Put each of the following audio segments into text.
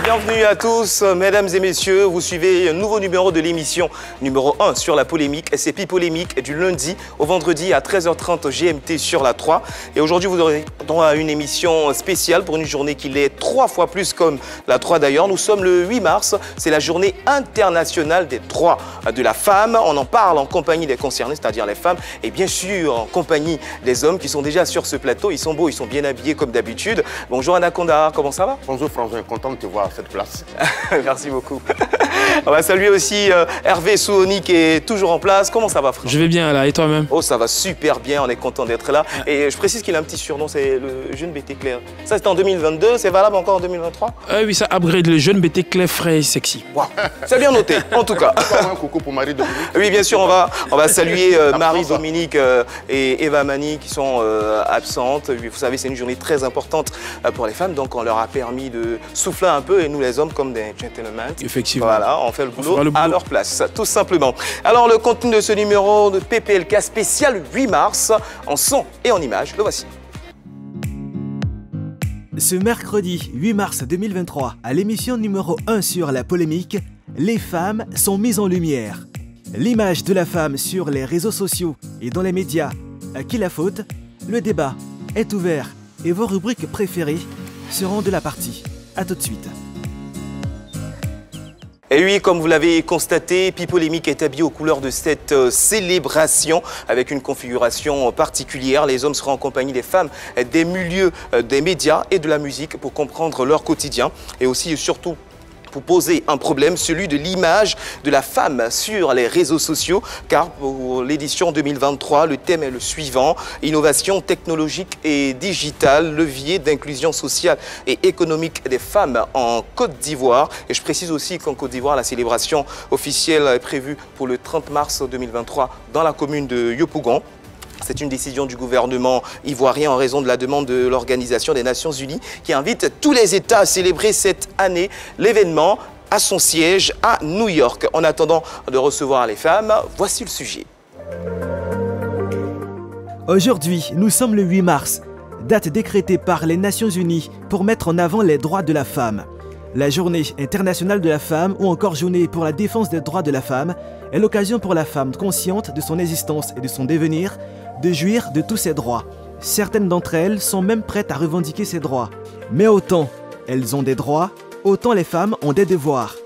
bienvenue à tous, mesdames et messieurs. Vous suivez un nouveau numéro de l'émission numéro 1 sur la polémique. C'est Pipolémique du lundi au vendredi à 13h30 GMT sur la 3. Et aujourd'hui, vous aurez droit à une émission spéciale pour une journée qui l'est 3 fois plus comme la 3 d'ailleurs. Nous sommes le 8 mars, c'est la journée internationale des droits de la femme. On en parle en compagnie des concernés, c'est-à-dire les femmes, et bien sûr en compagnie des hommes qui sont déjà sur ce plateau. Ils sont beaux, ils sont bien habillés comme d'habitude. Bonjour Anaconda, comment ça va? Bonjour François, content de te voir à cette place. Merci beaucoup. On va saluer aussi Hervé Souoni qui est toujours en place. Comment ça va, François? Je vais bien là, et toi-même? Oh, ça va super bien, on est content d'être là. Et je précise qu'il a un petit surnom, c'est le jeune BT Claire. Ça, c'était en 2022, c'est valable encore en 2023? Oui, ça upgrade le jeune BT Claire frais et sexy. Wow. C'est bien noté, en tout cas. Un coucou pour Marie-Dominique. Oui, bien sûr, on va saluer Marie-Dominique et Eva Mani qui sont absentes. Vous savez, c'est une journée très importante pour les femmes, donc on leur a permis de souffler un peu, et nous les hommes comme des gentlemen. Effectivement. Voilà, on fait le boulot à leur place, tout simplement. Alors le contenu de ce numéro de PPLK spécial 8 mars, en son et en images, le voici. Ce mercredi 8 mars 2023, à l'émission numéro 1 sur la polémique, les femmes sont mises en lumière. L'image de la femme sur les réseaux sociaux et dans les médias, à qui la faute? Le débat est ouvert et vos rubriques préférées seront de la partie. A tout de suite. Et oui, comme vous l'avez constaté, Pipolémique est habillé aux couleurs de cette célébration avec une configuration particulière. Les hommes seront en compagnie des femmes, des milieux, des médias et de la musique pour comprendre leur quotidien et aussi et surtout pour poser un problème, celui de l'image de la femme sur les réseaux sociaux, car pour l'édition 2023, le thème est le suivant: innovation technologique et digitale, levier d'inclusion sociale et économique des femmes en Côte d'Ivoire. Et je précise aussi qu'en Côte d'Ivoire, la célébration officielle est prévue pour le 30 mars 2023 dans la commune de Yopougon. C'est une décision du gouvernement ivoirien en raison de la demande de l'Organisation des Nations Unies qui invite tous les États à célébrer cette année l'événement à son siège à New York. En attendant de recevoir les femmes, voici le sujet. Aujourd'hui, nous sommes le 8 mars, date décrétée par les Nations Unies pour mettre en avant les droits de la femme. La journée internationale de la femme ou encore journée pour la défense des droits de la femme est l'occasion pour la femme consciente de son existence et de son devenir de jouir de tous ses droits. Certaines d'entre elles sont même prêtes à revendiquer ces droits. Mais autant elles ont des droits, autant les femmes ont des devoirs.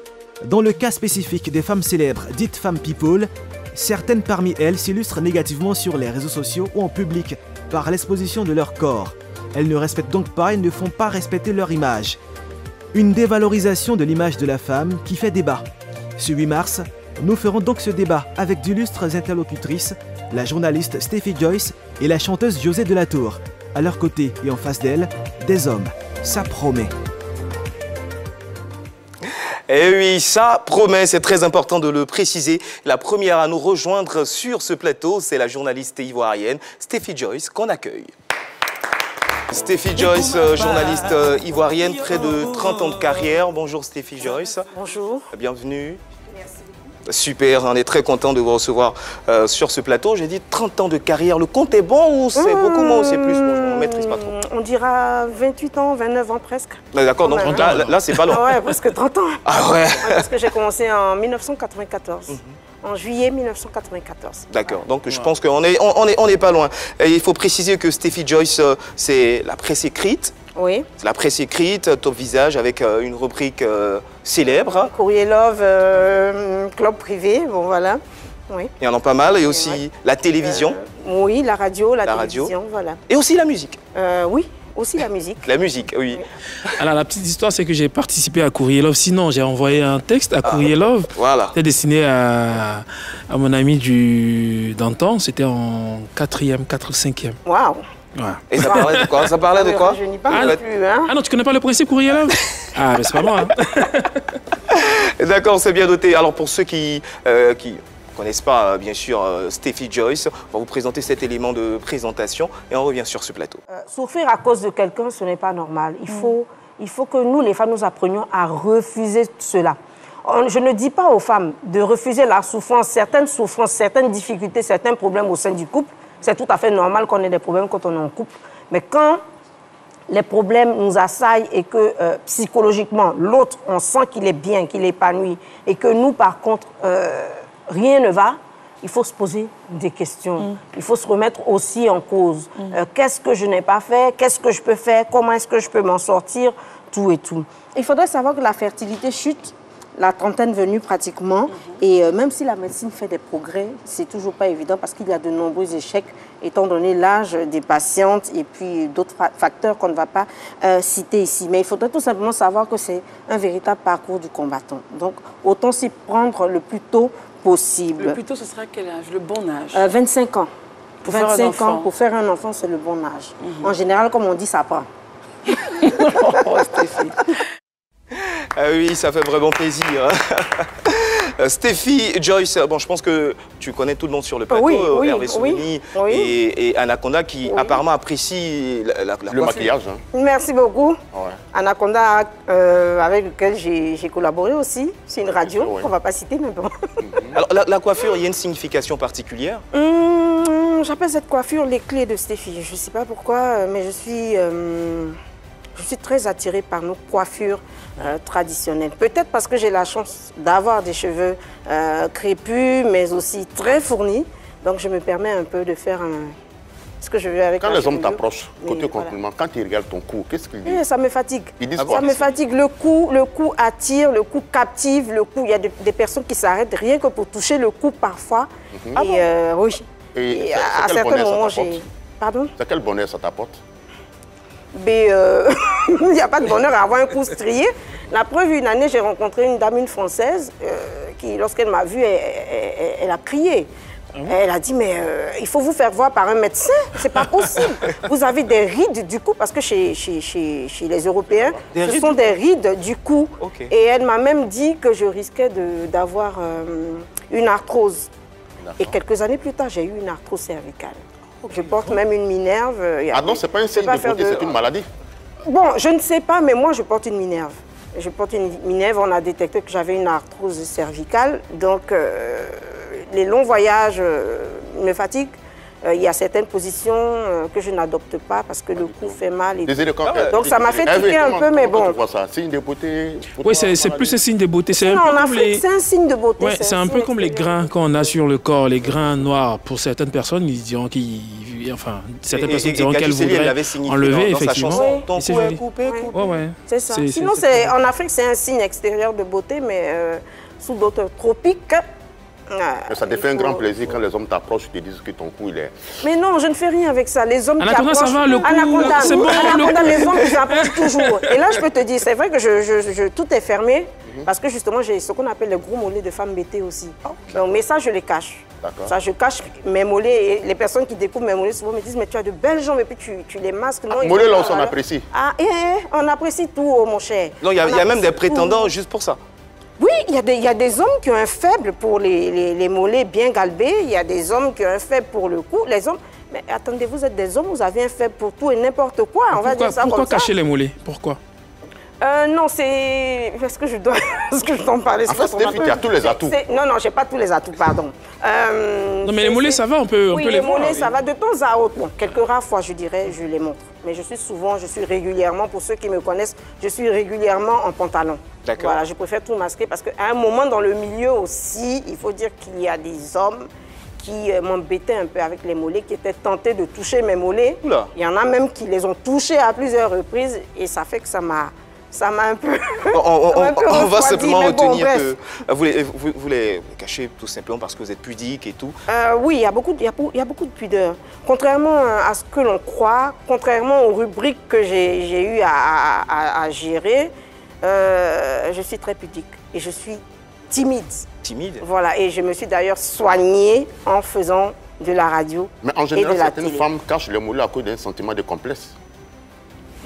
Dans le cas spécifique des femmes célèbres dites femmes people, certaines parmi elles s'illustrent négativement sur les réseaux sociaux ou en public par l'exposition de leur corps. Elles ne respectent donc pas et ne font pas respecter leur image. Une dévalorisation de l'image de la femme qui fait débat. Ce 8 mars, nous ferons donc ce débat avec d'illustres interlocutrices, la journaliste Steffi Joyce et la chanteuse José Delatour. À leur côté et en face d'elle, des hommes. Ça promet. Et oui, ça promet, c'est très important de le préciser. La première à nous rejoindre sur ce plateau, c'est la journaliste ivoirienne Steffi Joyce qu'on accueille. Steffi Joyce, journaliste ivoirienne, près de 30 ans de carrière. Bonjour Steffi Joyce. Bonjour. Bienvenue. Merci. Super, on est très content de vous recevoir sur ce plateau. J'ai dit 30 ans de carrière. Le compte est bon ou c'est beaucoup moins ou c'est plus? Bon, je ne maîtrise pas trop. On dira 28 ans, 29 ans presque. D'accord, donc là c'est pas long. Ouais, presque 30 ans. Ah ouais, Parce que j'ai commencé en 1994. En juillet 1994. D'accord, donc je pense qu'on est pas loin. Et il faut préciser que Steffi Joyce, c'est la presse écrite. Oui. C'est la presse écrite, Top Visage, avec une rubrique célèbre. Courrier Love, club privé, bon voilà. Oui. Il y en a pas mal. Et aussi la télévision. Oui, la radio, la télévision, voilà. Et aussi la musique. Oui, aussi la musique. La musique, oui. Alors la petite histoire, c'est que j'ai participé à Courrier Love. Sinon, j'ai envoyé un texte à Courrier Love. Voilà. C'était destiné à mon ami d'antan. C'était en 4e, 5e. Waouh. Ouais. Et ça parlait de quoi? Ça parlait de quoi? Je n'y parle plus, hein. Ah non, tu connais pas le principe Courrier Love? Ah, mais c'est pas moi. Hein. D'accord, c'est bien noté. Alors pour ceux qui ne connaissent pas, bien sûr, Steffi Joyce, on va vous présenter cet élément de présentation et on revient sur ce plateau. Souffrir à cause de quelqu'un, ce n'est pas normal. Il faut que nous, les femmes, nous apprenions à refuser cela. Je ne dis pas aux femmes de refuser la souffrance, certaines difficultés, certains problèmes au sein du couple. C'est tout à fait normal qu'on ait des problèmes quand on est en couple. Mais quand les problèmes nous assaillent et que psychologiquement, l'autre, on sent qu'il est bien, qu'il est épanoui, et que nous, par contre, rien ne va, il faut se poser des questions. Il faut se remettre aussi en cause. Qu'est-ce que je n'ai pas fait? Qu'est-ce que je peux faire? Comment est-ce que je peux m'en sortir? Tout et tout. Il faudrait savoir que la fertilité chute, la trentaine venue pratiquement, et même si la médecine fait des progrès, c'est toujours pas évident parce qu'il y a de nombreux échecs, étant donné l'âge des patientes et puis d'autres facteurs qu'on ne va pas citer ici. Mais il faudrait tout simplement savoir que c'est un véritable parcours du combattant. Donc, autant s'y prendre le plus tôt possible. Le plus tôt, ce sera quel âge? Le bon âge? 25 ans. Pour faire un enfant. Pour faire un enfant, c'est le bon âge. En général, comme on dit, ça prend. Oh, Stéphie. Ah oui, ça fait vraiment plaisir. Stéphie, Joyce, bon, je pense que tu connais tout le monde sur le plateau, Hervé Souvigny et Anaconda qui apparemment apprécie le maquillage. Hein. Merci beaucoup. Ouais. Anaconda, avec lequel j'ai collaboré aussi, c'est une radio qu'on ne va pas citer, mais bon. Alors, la coiffure, il y a une signification particulière? J'appelle cette coiffure les clés de Stéphie. Je ne sais pas pourquoi, mais je suis très attirée par nos coiffures traditionnelles. Peut-être parce que j'ai la chance d'avoir des cheveux crépus, mais aussi très fournis. Donc, je me permets un peu de faire ce que je veux avec Quand les hommes t'approchent, côté compliment, quand ils regardent ton cou, qu'est-ce qu'ils disent? Ça me fatigue. Ils disent Ça me fatigue. Le cou attire, le cou captive, le cou. Il y a des personnes qui s'arrêtent rien que pour toucher le cou parfois. Oui. Et à certains moments, j'ai... Pardon? C'est quel bonheur ça t'apporte? Mais il n'y a pas de bonheur à avoir un cou strié. La preuve, une année, j'ai rencontré une dame, une Française, qui, lorsqu'elle m'a vue, elle a crié. Elle a dit, mais il faut vous faire voir par un médecin, c'est pas possible. Vous avez des rides du cou, parce que chez les Européens, ce sont des rides du cou. Okay. Et elle m'a même dit que je risquais d'avoir une arthrose. Et quelques années plus tard, j'ai eu une arthrose cervicale. Je porte même une minerve. Ah non, c'est pas un signe de beauté, c'est une maladie? Bon, je ne sais pas, mais moi, je porte une minerve. Je porte une minerve, on a détecté que j'avais une arthrose cervicale. Donc, les longs voyages me fatiguent. Il y a certaines positions que je n'adopte pas parce que le cou fait mal. Et donc, ça m'a fait tiquer un peu, mais bon. Tu vois ça? Signe de beauté? Oui, c'est plus un signe de beauté. Non, en Afrique, c'est un signe de beauté. Ouais, c'est un peu comme les grains qu'on a sur le corps, les grains noirs. Pour certaines personnes, ils diront enfin, certaines personnes diront qu'elles voudraient enlever, effectivement. Ton cou est coupé. C'est ça. Sinon, en Afrique, c'est un signe extérieur de beauté, mais sous d'autres tropiques, mais ça te fait un grand plaisir quand les hommes t'approchent et te disent que ton cou, il est... Mais non, je ne fais rien avec ça. Les hommes qui approchent... ça va, le cou, c'est bon, Anaconda, les hommes qui approchent toujours. Et là, je peux te dire, c'est vrai que tout est fermé, parce que justement, j'ai ce qu'on appelle les gros mollets de femmes bêtées aussi. Donc, mais ça, je les cache. Ça, je cache mes mollets. Et les personnes qui découvrent mes mollets souvent me disent, mais tu as de belles jambes et puis tu les masques. Non, mollets, là, on apprécie. Ah, on apprécie tout, mon cher. Non, il y a même des prétendants juste pour ça. Oui, il y a des hommes qui ont un faible pour les mollets bien galbés. Il y a des hommes qui ont un faible pour le cou. Les hommes, mais attendez, vous êtes des hommes, vous avez un faible pour tout et n'importe quoi. On va dire ça comme ça. Pourquoi cacher les mollets? Pourquoi? Non, c'est... Est-ce que je dois en parler? En fait, Stéphie, tu as tous les atouts. Non, non, je n'ai pas tous les atouts, pardon. Non, mais les mollets, ça va, on peut les voir. Oui, les mollets, ça va de temps à autre. Bon, quelques rares fois, je dirais, je les montre. Mais je suis régulièrement, pour ceux qui me connaissent, je suis régulièrement en pantalon. D'accord. Voilà, je préfère tout masquer parce qu'à un moment dans le milieu aussi, il faut dire qu'il y a des hommes qui m'embêtaient un peu avec les mollets, qui étaient tentés de toucher mes mollets. Oula. Il y en a même qui les ont touchés à plusieurs reprises et ça fait que ça m'a un peu... on va simplement retenir que vous les cachez tout simplement parce que vous êtes pudique et tout. Oui, il y a beaucoup de pudeur. Contrairement à ce que l'on croit, contrairement aux rubriques que j'ai eu à gérer, je suis très pudique et je suis timide. Timide? Voilà, et je me suis d'ailleurs soignée en faisant de la radio. Mais en général, certaines femmes cachent les mollets à cause d'un sentiment de complexe.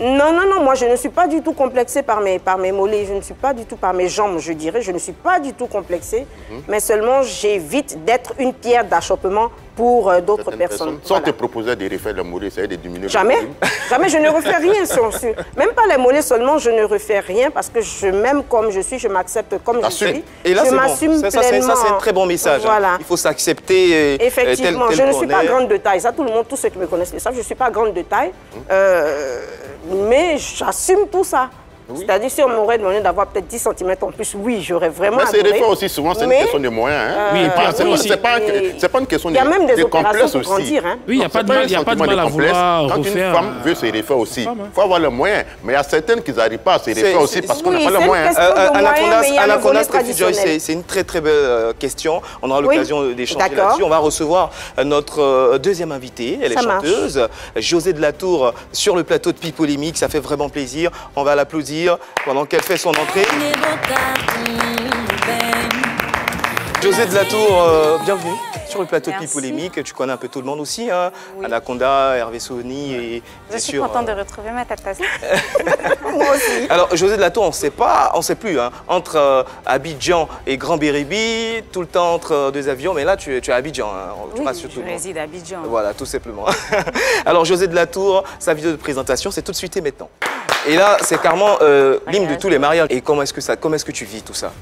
Non, non, non, moi je ne suis pas du tout complexée par mes mollets, je ne suis pas du tout par mes jambes, je dirais, je ne suis pas du tout complexée, mais seulement j'évite d'être une pierre d'achoppement pour d'autres personnes. Si on te proposait de refaire les mollets, ça va de diminuer. Jamais, jamais, je ne refais rien même pas les mollets seulement, je ne refais rien parce que je m'aime comme je suis, je m'accepte comme je suis. Et là, je m'assume pleinement. Ça, c'est un très bon message. Voilà. Il faut s'accepter. Effectivement, je ne suis pas grande de taille. Ça, tout le monde, tous ceux qui me connaissent le savent, je ne suis pas grande de taille. mais j'assume tout ça. Oui. C'est-à-dire, si on m'aurait demandé d'avoir peut-être 10 cm en plus, oui, j'aurais vraiment adoré. Mais c'est des fois aussi, souvent, c'est une question de moyens. Hein. Oui, c'est pas une question de Il y a même des complexe opérations pour grandir. Hein. Oui, il n'y a pas de mal à vouloir quand refaire. Une femme veut se refaire aussi, il faut avoir le moyen. Mais il y a certaines qui n'arrivent pas à se refaire aussi parce qu'on n'a pas le moyen. Anaconda, c'est une très très belle question. On aura l'occasion d'échanger là-dessus. On va recevoir notre deuxième invitée. Elle est chanteuse, Josée de la Tour, sur le plateau de Pipolémique. Ça fait vraiment plaisir. On va l'applaudir pendant qu'elle fait son entrée. Josée de la Tour, bienvenue sur le plateau de Pipolémique. Tu connais un peu tout le monde aussi, hein? Oui. Anaconda, Hervé Soni et je suis contente de retrouver ma tata. Moi aussi. Alors Josée de la Tour, on ne sait plus, hein, entre Abidjan et Grand Béribi, tout le temps entre deux avions, mais là tu es à Abidjan. Hein, oui, je réside à Abidjan. Voilà, tout simplement. Alors Josée de la Tour, sa vidéo de présentation, c'est tout de suite et maintenant. Et là, c'est carrément l'hymne de tous les mariages. Et comment est-ce que tu vis tout ça?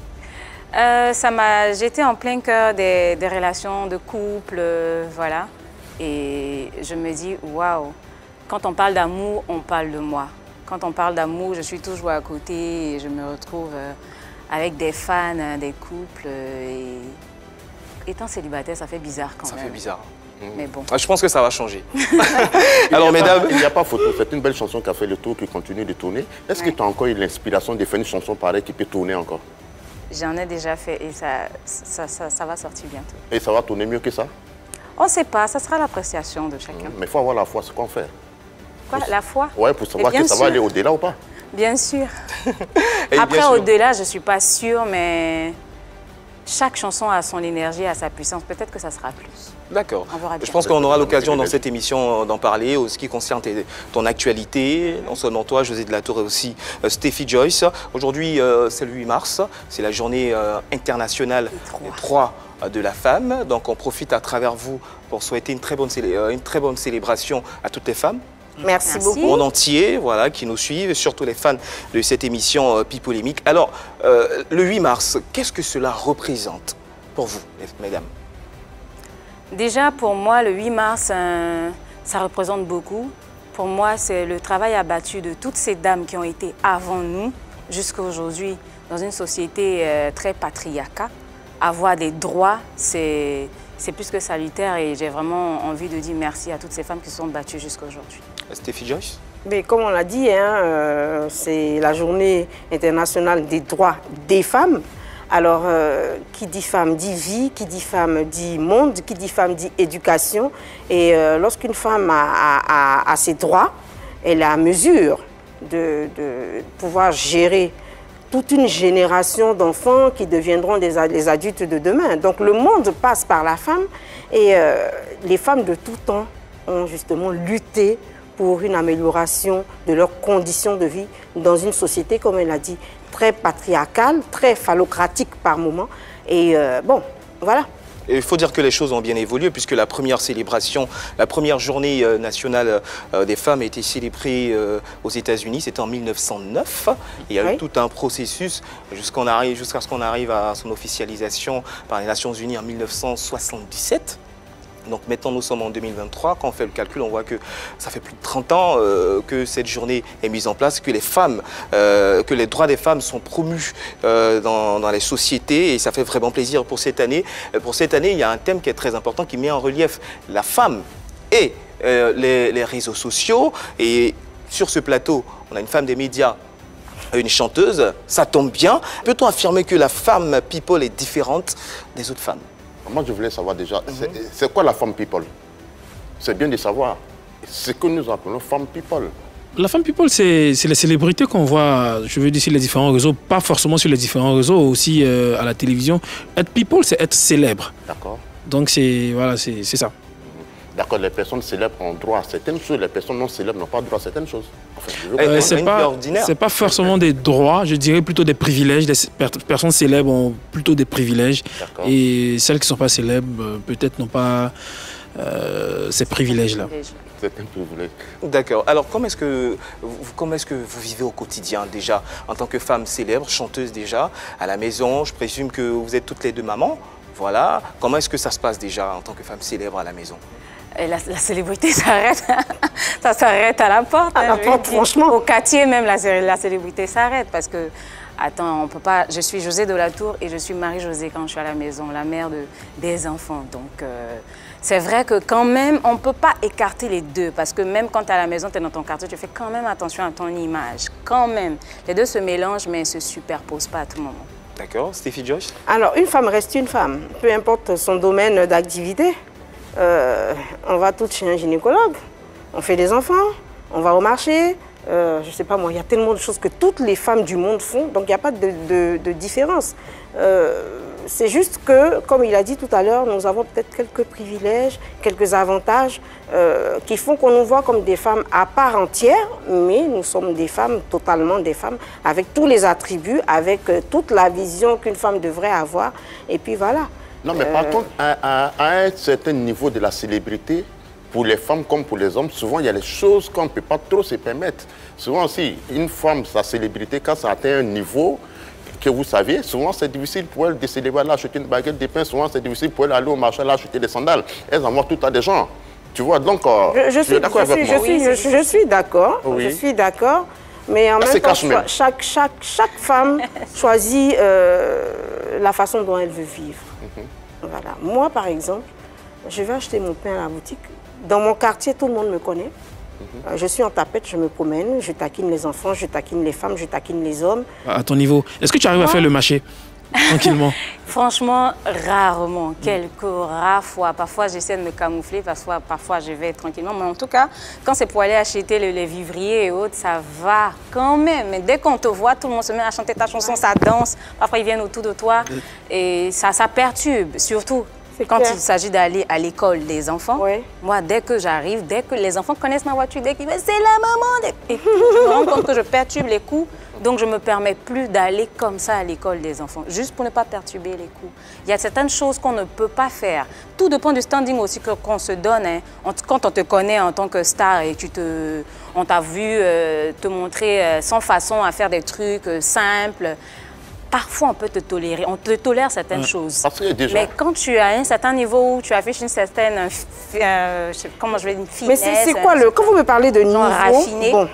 J'étais en plein cœur des relations de couple, voilà. Et je me dis, waouh, quand on parle d'amour, on parle de moi. Quand on parle d'amour, je suis toujours à côté et je me retrouve avec des fans, des couples. Et étant célibataire, ça fait bizarre quand même. Ça fait bizarre. Mais bon. Je pense que ça va changer. Alors, mesdames... Il n'y a pas photo. C'est une belle chanson qui a fait le tour, qui continue de tourner. Est-ce que tu as encore eu l'inspiration de faire une chanson pareille qui peut tourner encore? J'en ai déjà fait et ça va sortir bientôt. Et ça va tourner mieux que ça? On ne sait pas, ça sera l'appréciation de chacun. Mais il faut avoir la foi, ce qu'on fait. Quoi, la foi? Oui, pour savoir que ça va aller au-delà ou pas. Bien sûr. Après, au-delà, je ne suis pas sûre, mais chaque chanson a son énergie, a sa puissance. Peut-être que ça sera plus. D'accord. Je pense qu'on aura l'occasion dans cette émission d'en parler, ce qui concerne ton actualité, non seulement toi, Josée de la Tour, et aussi Steffi Joyce. Aujourd'hui, c'est le 8 mars, c'est la journée internationale des droits de la femme. Donc on profite à travers vous pour souhaiter une très bonne célébration à toutes les femmes. Merci beaucoup. Au monde entier, voilà, qui nous suivent, surtout les fans de cette émission Pipolémique. Alors, le 8 mars, qu'est-ce que cela représente pour vous, mesdames? Déjà, pour moi, le 8 mars, ça représente beaucoup. Pour moi, c'est le travail abattu de toutes ces dames qui ont été avant nous, jusqu'à aujourd'hui, dans une société très patriarcale. Avoir des droits, c'est plus que salutaire et j'ai vraiment envie de dire merci à toutes ces femmes qui se sont battues jusqu'à aujourd'hui. Steffi Joyce? Mais comme on l'a dit, hein, c'est la journée internationale des droits des femmes. Alors, qui dit femme dit vie, qui dit femme dit monde, qui dit femme dit éducation. Et lorsqu'une femme a ses droits, elle est à mesure de pouvoir gérer toute une génération d'enfants qui deviendront les adultes de demain. Donc le monde passe par la femme et les femmes de tout temps ont justement lutté pour une amélioration de leurs conditions de vie dans une société, comme elle a dit, très patriarcale, très phallocratique par moments. Et bon, voilà. Il faut dire que les choses ont bien évolué puisque la première célébration, la première journée nationale des femmes a été célébrée aux États-Unis, c'était en 1909. Il y a eu tout un processus jusqu'à ce qu'on arrive à son officialisation par les Nations Unies en 1977. Donc maintenant, nous sommes en 2023. Quand on fait le calcul, on voit que ça fait plus de 30 ans que cette journée est mise en place, que que les droits des femmes sont promus dans les sociétés. Et ça fait vraiment plaisir pour cette année. Pour cette année, il y a un thème qui est très important, qui met en relief la femme et les réseaux sociaux. Et sur ce plateau, on a une femme des médias, une chanteuse. Ça tombe bien. Peut-on affirmer que la femme people est différente des autres femmes? Moi, je voulais savoir déjà, c'est quoi la femme people? C'est bien de savoir ce que nous appelons femme people. La femme people, c'est les célébrités qu'on voit, je veux dire, sur les différents réseaux, pas forcément sur les différents réseaux, aussi à la télévision. Être people, c'est être célèbre. D'accord. Donc, c'est ça. D'accord, les personnes célèbres ont droit à certaines choses, les personnes non célèbres n'ont pas droit à certaines choses. C'est pas forcément des droits, je dirais plutôt des privilèges. Les personnes célèbres ont plutôt des privilèges. Et celles qui ne sont pas célèbres, peut-être n'ont pas ces privilèges-là. C'est un privilège. D'accord. Alors, comment est-ce que vous vivez au quotidien déjà, en tant que femme célèbre, chanteuse déjà, à la maison? Je présume que vous êtes toutes les deux mamans. Voilà. Comment est-ce que ça se passe déjà en tant que femme célèbre à la maison? Et la célébrité s'arrête. Ça s'arrête à la porte. À la porte, franchement. Au quartier même, la célébrité s'arrête parce que, attends, on peut pas... Je suis José de la Tour et je suis Marie-Josée quand je suis à la maison, la mère des enfants. Donc, c'est vrai que quand même, on ne peut pas écarter les deux parce que même quand tu es à la maison, tu es dans ton quartier, tu fais quand même attention à ton image. Quand même. Les deux se mélangent, mais ne se superposent pas à tout moment. D'accord. Stéphie Joyce? Alors, une femme reste une femme, peu importe son domaine d'activité. On va toutes chez un gynécologue, on fait des enfants, on va au marché, je ne sais pas moi, il y a tellement de choses que toutes les femmes du monde font, donc il n'y a pas de différence. C'est juste que, comme il a dit tout à l'heure, nous avons peut-être quelques privilèges, quelques avantages qui font qu'on nous voit comme des femmes à part entière, mais nous sommes des femmes, totalement des femmes, avec tous les attributs, avec toute la vision qu'une femme devrait avoir, et puis voilà. Non, mais par contre, à un certain niveau de la célébrité, pour les femmes comme pour les hommes, souvent, il y a des choses qu'on ne peut pas trop se permettre. Souvent aussi, une femme, sa célébrité, quand ça atteint un niveau que vous saviez, souvent, c'est difficile pour elle de se lever, acheter une baguette de pain. Souvent, c'est difficile pour elle d'aller au marché, acheter des sandales. Elles envoient tout à des gens. Tu vois, donc, je suis d'accord avec moi. Je suis d'accord, oui. Je suis d'accord. Mais en même temps, chaque femme choisit la façon dont elle veut vivre. Voilà. Moi, par exemple, je vais acheter mon pain à la boutique. Dans mon quartier, tout le monde me connaît. Je suis en tapette, je me promène, je taquine les enfants, je taquine les femmes, je taquine les hommes. À ton niveau, est-ce que tu arrives à faire le marché tranquillement? Franchement, rarement. Quelques rares fois. Parfois, j'essaie de me camoufler, parfois je vais tranquillement. Mais en tout cas, quand c'est pour aller acheter les vivriers et autres, ça va quand même. Mais dès qu'on te voit, tout le monde se met à chanter ta chanson, ça danse. Parfois, ils viennent autour de toi et ça perturbe, surtout. Quand il s'agit d'aller à l'école des enfants, moi, dès que j'arrive, dès que les enfants connaissent ma voiture, dès qu'ils disent « c'est la maman », et je me rends compte que je perturbe les coups, donc je ne me permets plus d'aller comme ça à l'école des enfants, juste pour ne pas perturber les coups. Il y a certaines choses qu'on ne peut pas faire. Tout dépend du standing aussi qu'on se donne. Hein. Quand on te connaît en tant que star et on t'a vu te montrer sans façon à faire des trucs simples, parfois, on peut te tolérer, on te tolère certaines choses. Mais quand tu es à un certain niveau où tu affiches une certaine, comment je vais dire, une finesse... Mais c'est quoi quand vous me parlez de niveau raffiné, bon,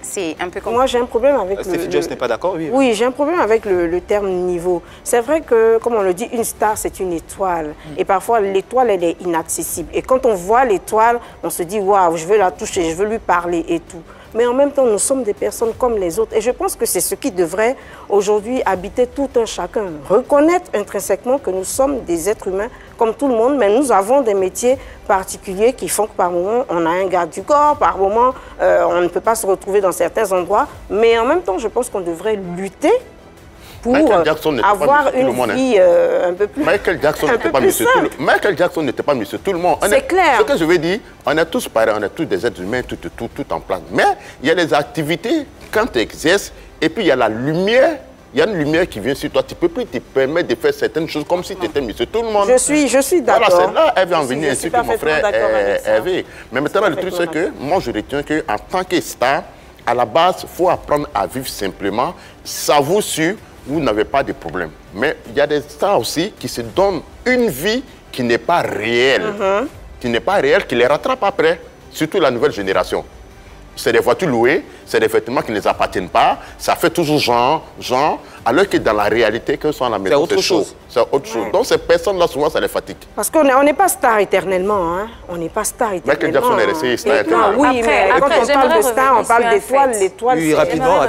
c'est un peu comme... Moi, j'ai un problème avec Stéphie Joyce n'est pas d'accord, oui. Oui, j'ai un problème avec le terme niveau. C'est vrai que, comme on le dit, une star, c'est une étoile. Et parfois, l'étoile, elle est inaccessible. Et quand on voit l'étoile, on se dit, waouh, je veux la toucher, je veux lui parler et tout. Mais en même temps, nous sommes des personnes comme les autres. Et je pense que c'est ce qui devrait aujourd'hui habiter tout un chacun. Reconnaître intrinsèquement que nous sommes des êtres humains comme tout le monde, mais nous avons des métiers particuliers qui font que par moment, on a un garde du corps, par moment, on ne peut pas se retrouver dans certains endroits. Mais en même temps, je pense qu'on devrait lutter pour avoir une vie un peu plus... Michael Jackson n'était pas monsieur tout le monde. Michael Jackson n'était pas monsieur tout le monde. C'est clair. Ce que je veux dire, on est tous pareils, on est tous des êtres humains, tout en place. Mais il y a des activités, quand tu exerces, et puis il y a la lumière, il y a une lumière qui vient sur toi. Tu ne peux plus te permettre de faire certaines choses comme si tu étais monsieur tout le monde. Je suis d'accord. Voilà, c'est là, elle va en venir ainsi que mon frère Hervé. Mais maintenant, le truc, c'est que moi, je retiens qu'en tant que star, à la base, il faut apprendre à vivre simplement. Ça vous suit. Vous n'avez pas de problème. Mais il y a des stars aussi qui se donnent une vie qui n'est pas réelle. Qui n'est pas réelle, qui les rattrape après. Surtout la nouvelle génération. C'est des voitures louées, c'est des vêtements qui ne les appartiennent pas. Ça fait toujours genre, alors que dans la réalité, quand ils sont à la maison, c'est chaud. C'est autre chose. Donc ces personnes-là, souvent, ça les fatigue. Parce qu'on n'est pas star éternellement. Hein. On n'est pas star éternellement. Michael Jackson est resté star éternellement. Oui, mais quand on parle de star, on parle d'étoiles. L'étoile, oui, rapidement.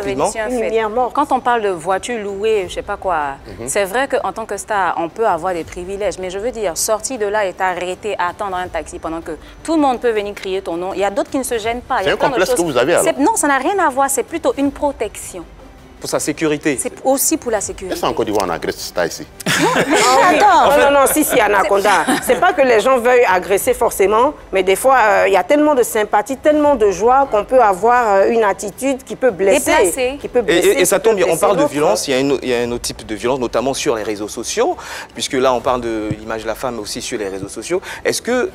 Une lumière morte. Quand on parle de voitures louées, je ne sais pas quoi, c'est vrai qu'en tant que star, on peut avoir des privilèges. Mais je veux dire, sortir de là et t'arrêter à attendre un taxi pendant que tout le monde peut venir crier ton nom. Il y a d'autres qui ne se gênent pas. C'est un complexe que vous avez alors? Non, ça n'a rien à voir. C'est plutôt une protection. Pour sa sécurité. C'est aussi pour la sécurité. Est-ce qu'en Côte d'Ivoire, on agresse star ici? Non, si, Anaconda. C'est pas que les gens veuillent agresser forcément, mais des fois, il y a tellement de sympathie, tellement de joie qu'on peut avoir une attitude qui peut blesser. Et ça tombe bien, on parle de violence, il y a un autre type de violence, notamment sur les réseaux sociaux, puisque là, on parle de l'image de la femme aussi sur les réseaux sociaux. Est-ce que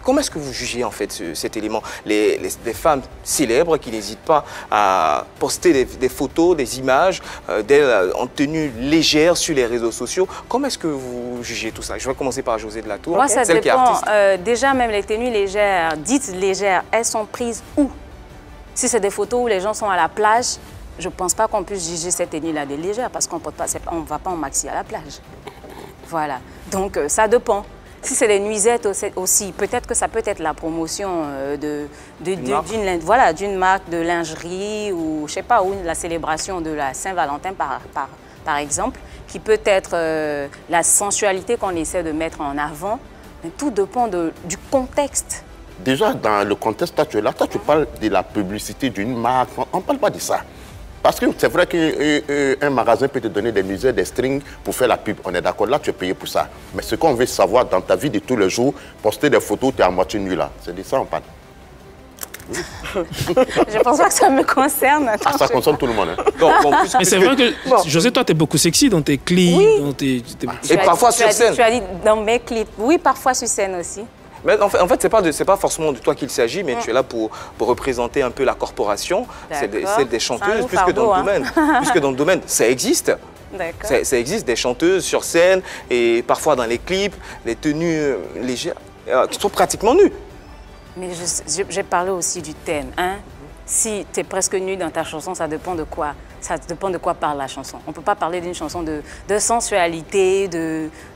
comment est-ce que vous jugez en fait cet élément? Les femmes célèbres qui n'hésitent pas à poster des photos, des images d'elles en tenue légère sur les réseaux sociaux. Comment est-ce que vous jugez tout ça? Je vais commencer par José de la Tour, moi, ça celle qui est dépend. artiste. Déjà, même les tenues légères, dites légères, elles sont prises où? Si c'est des photos où les gens sont à la plage, je ne pense pas qu'on puisse juger cette tenue-là de légère parce qu'on ne va pas en maxi à la plage. Voilà. Donc, ça dépend. Si c'est des nuisettes aussi, peut-être que ça peut être la promotion d'une marque de lingerie ou, je sais pas, ou la célébration de la Saint-Valentin, par exemple, qui peut être la sensualité qu'on essaie de mettre en avant. Mais tout dépend du contexte. Déjà, dans le contexte, toi, tu parles de la publicité d'une marque. On ne parle pas de ça. Parce que c'est vrai qu'un magasin peut te donner des nuisettes, des strings pour faire la pub. On est d'accord, là, tu es payé pour ça. Mais ce qu'on veut savoir dans ta vie de tous les jours, poster des photos, tu es à moitié nu là. C'est de ça qu'on parle. Oui. Je pense pas que ça me concerne. Ça concerne tout le monde. Hein. Mais c'est vrai que, José, toi, tu es beaucoup sexy dans tes clips. Oui. Dans tes... Et parfois sur scène. Tu as dit dans mes clips. Oui, parfois sur scène aussi. Mais en fait c'est pas forcément de toi qu'il s'agit, mais tu es là pour représenter un peu la corporation, celle des chanteuses, puisque dans le domaine, ça existe. Ça existe des chanteuses sur scène et parfois dans les clips, des tenues légères, qui sont pratiquement nues. Mais j'ai parlé aussi du thème. Hein? Si tu es presque nu dans ta chanson, ça dépend de quoi? Ça dépend de quoi parle la chanson. On ne peut pas parler d'une chanson de sensualité,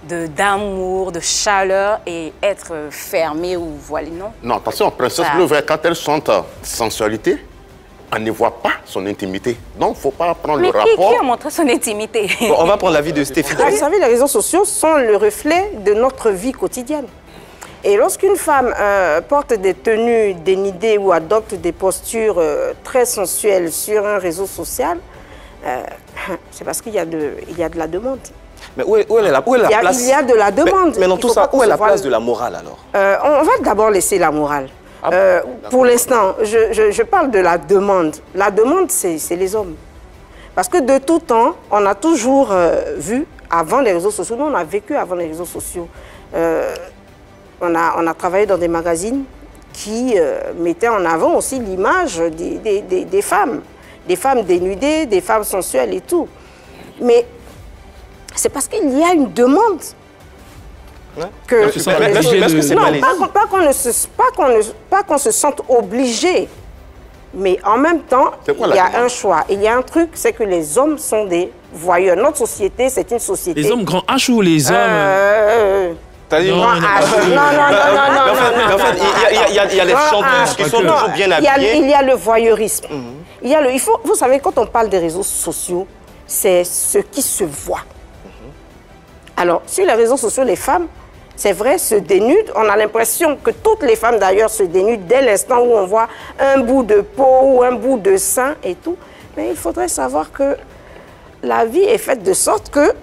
d'amour, de chaleur et être fermé ou voilé, non? Non, attention, Princesse Bleu Vert, quand elle chante sensualité, on ne voit pas son intimité. Donc, il ne faut pas prendre le rapport... Qui a montré son intimité? Bon, on va prendre l'avis de Stéphie. Vous savez, les réseaux sociaux sont le reflet de notre vie quotidienne. Et lorsqu'une femme porte des tenues dénudées ou adopte des postures très sensuelles sur un réseau social, c'est parce qu'il y a de la demande. Mais où est la place? Il y a de la demande. Mais dans tout ça, où est la place de la morale alors? On va d'abord laisser la morale. Pour l'instant, je parle de la demande. La demande, c'est les hommes. Parce que de tout temps, on a toujours vu, avant les réseaux sociaux, nous on a vécu avant les réseaux sociaux, on a travaillé dans des magazines qui mettaient en avant aussi l'image des femmes dénudées, des femmes sensuelles et tout. Mais c'est parce qu'il y a une demande que... Pas qu'on se sente obligé, mais en même temps, il y a un choix. Il y a un truc, c'est que les hommes sont des voyeurs. Notre société, c'est une société... Les hommes grand H ou les hommes... Non. En fait, il y a les chanteuses qui sont toujours bien habillées. Il y a le voyeurisme. Vous savez, quand on parle des réseaux sociaux, c'est ce qui se voit. Alors, sur les réseaux sociaux, les femmes, c'est vrai, se dénudent. On a l'impression que toutes les femmes, d'ailleurs, se dénudent dès l'instant où on voit un bout de peau ou un bout de sein et tout. Mais il faudrait savoir que la vie est faite de sorte que...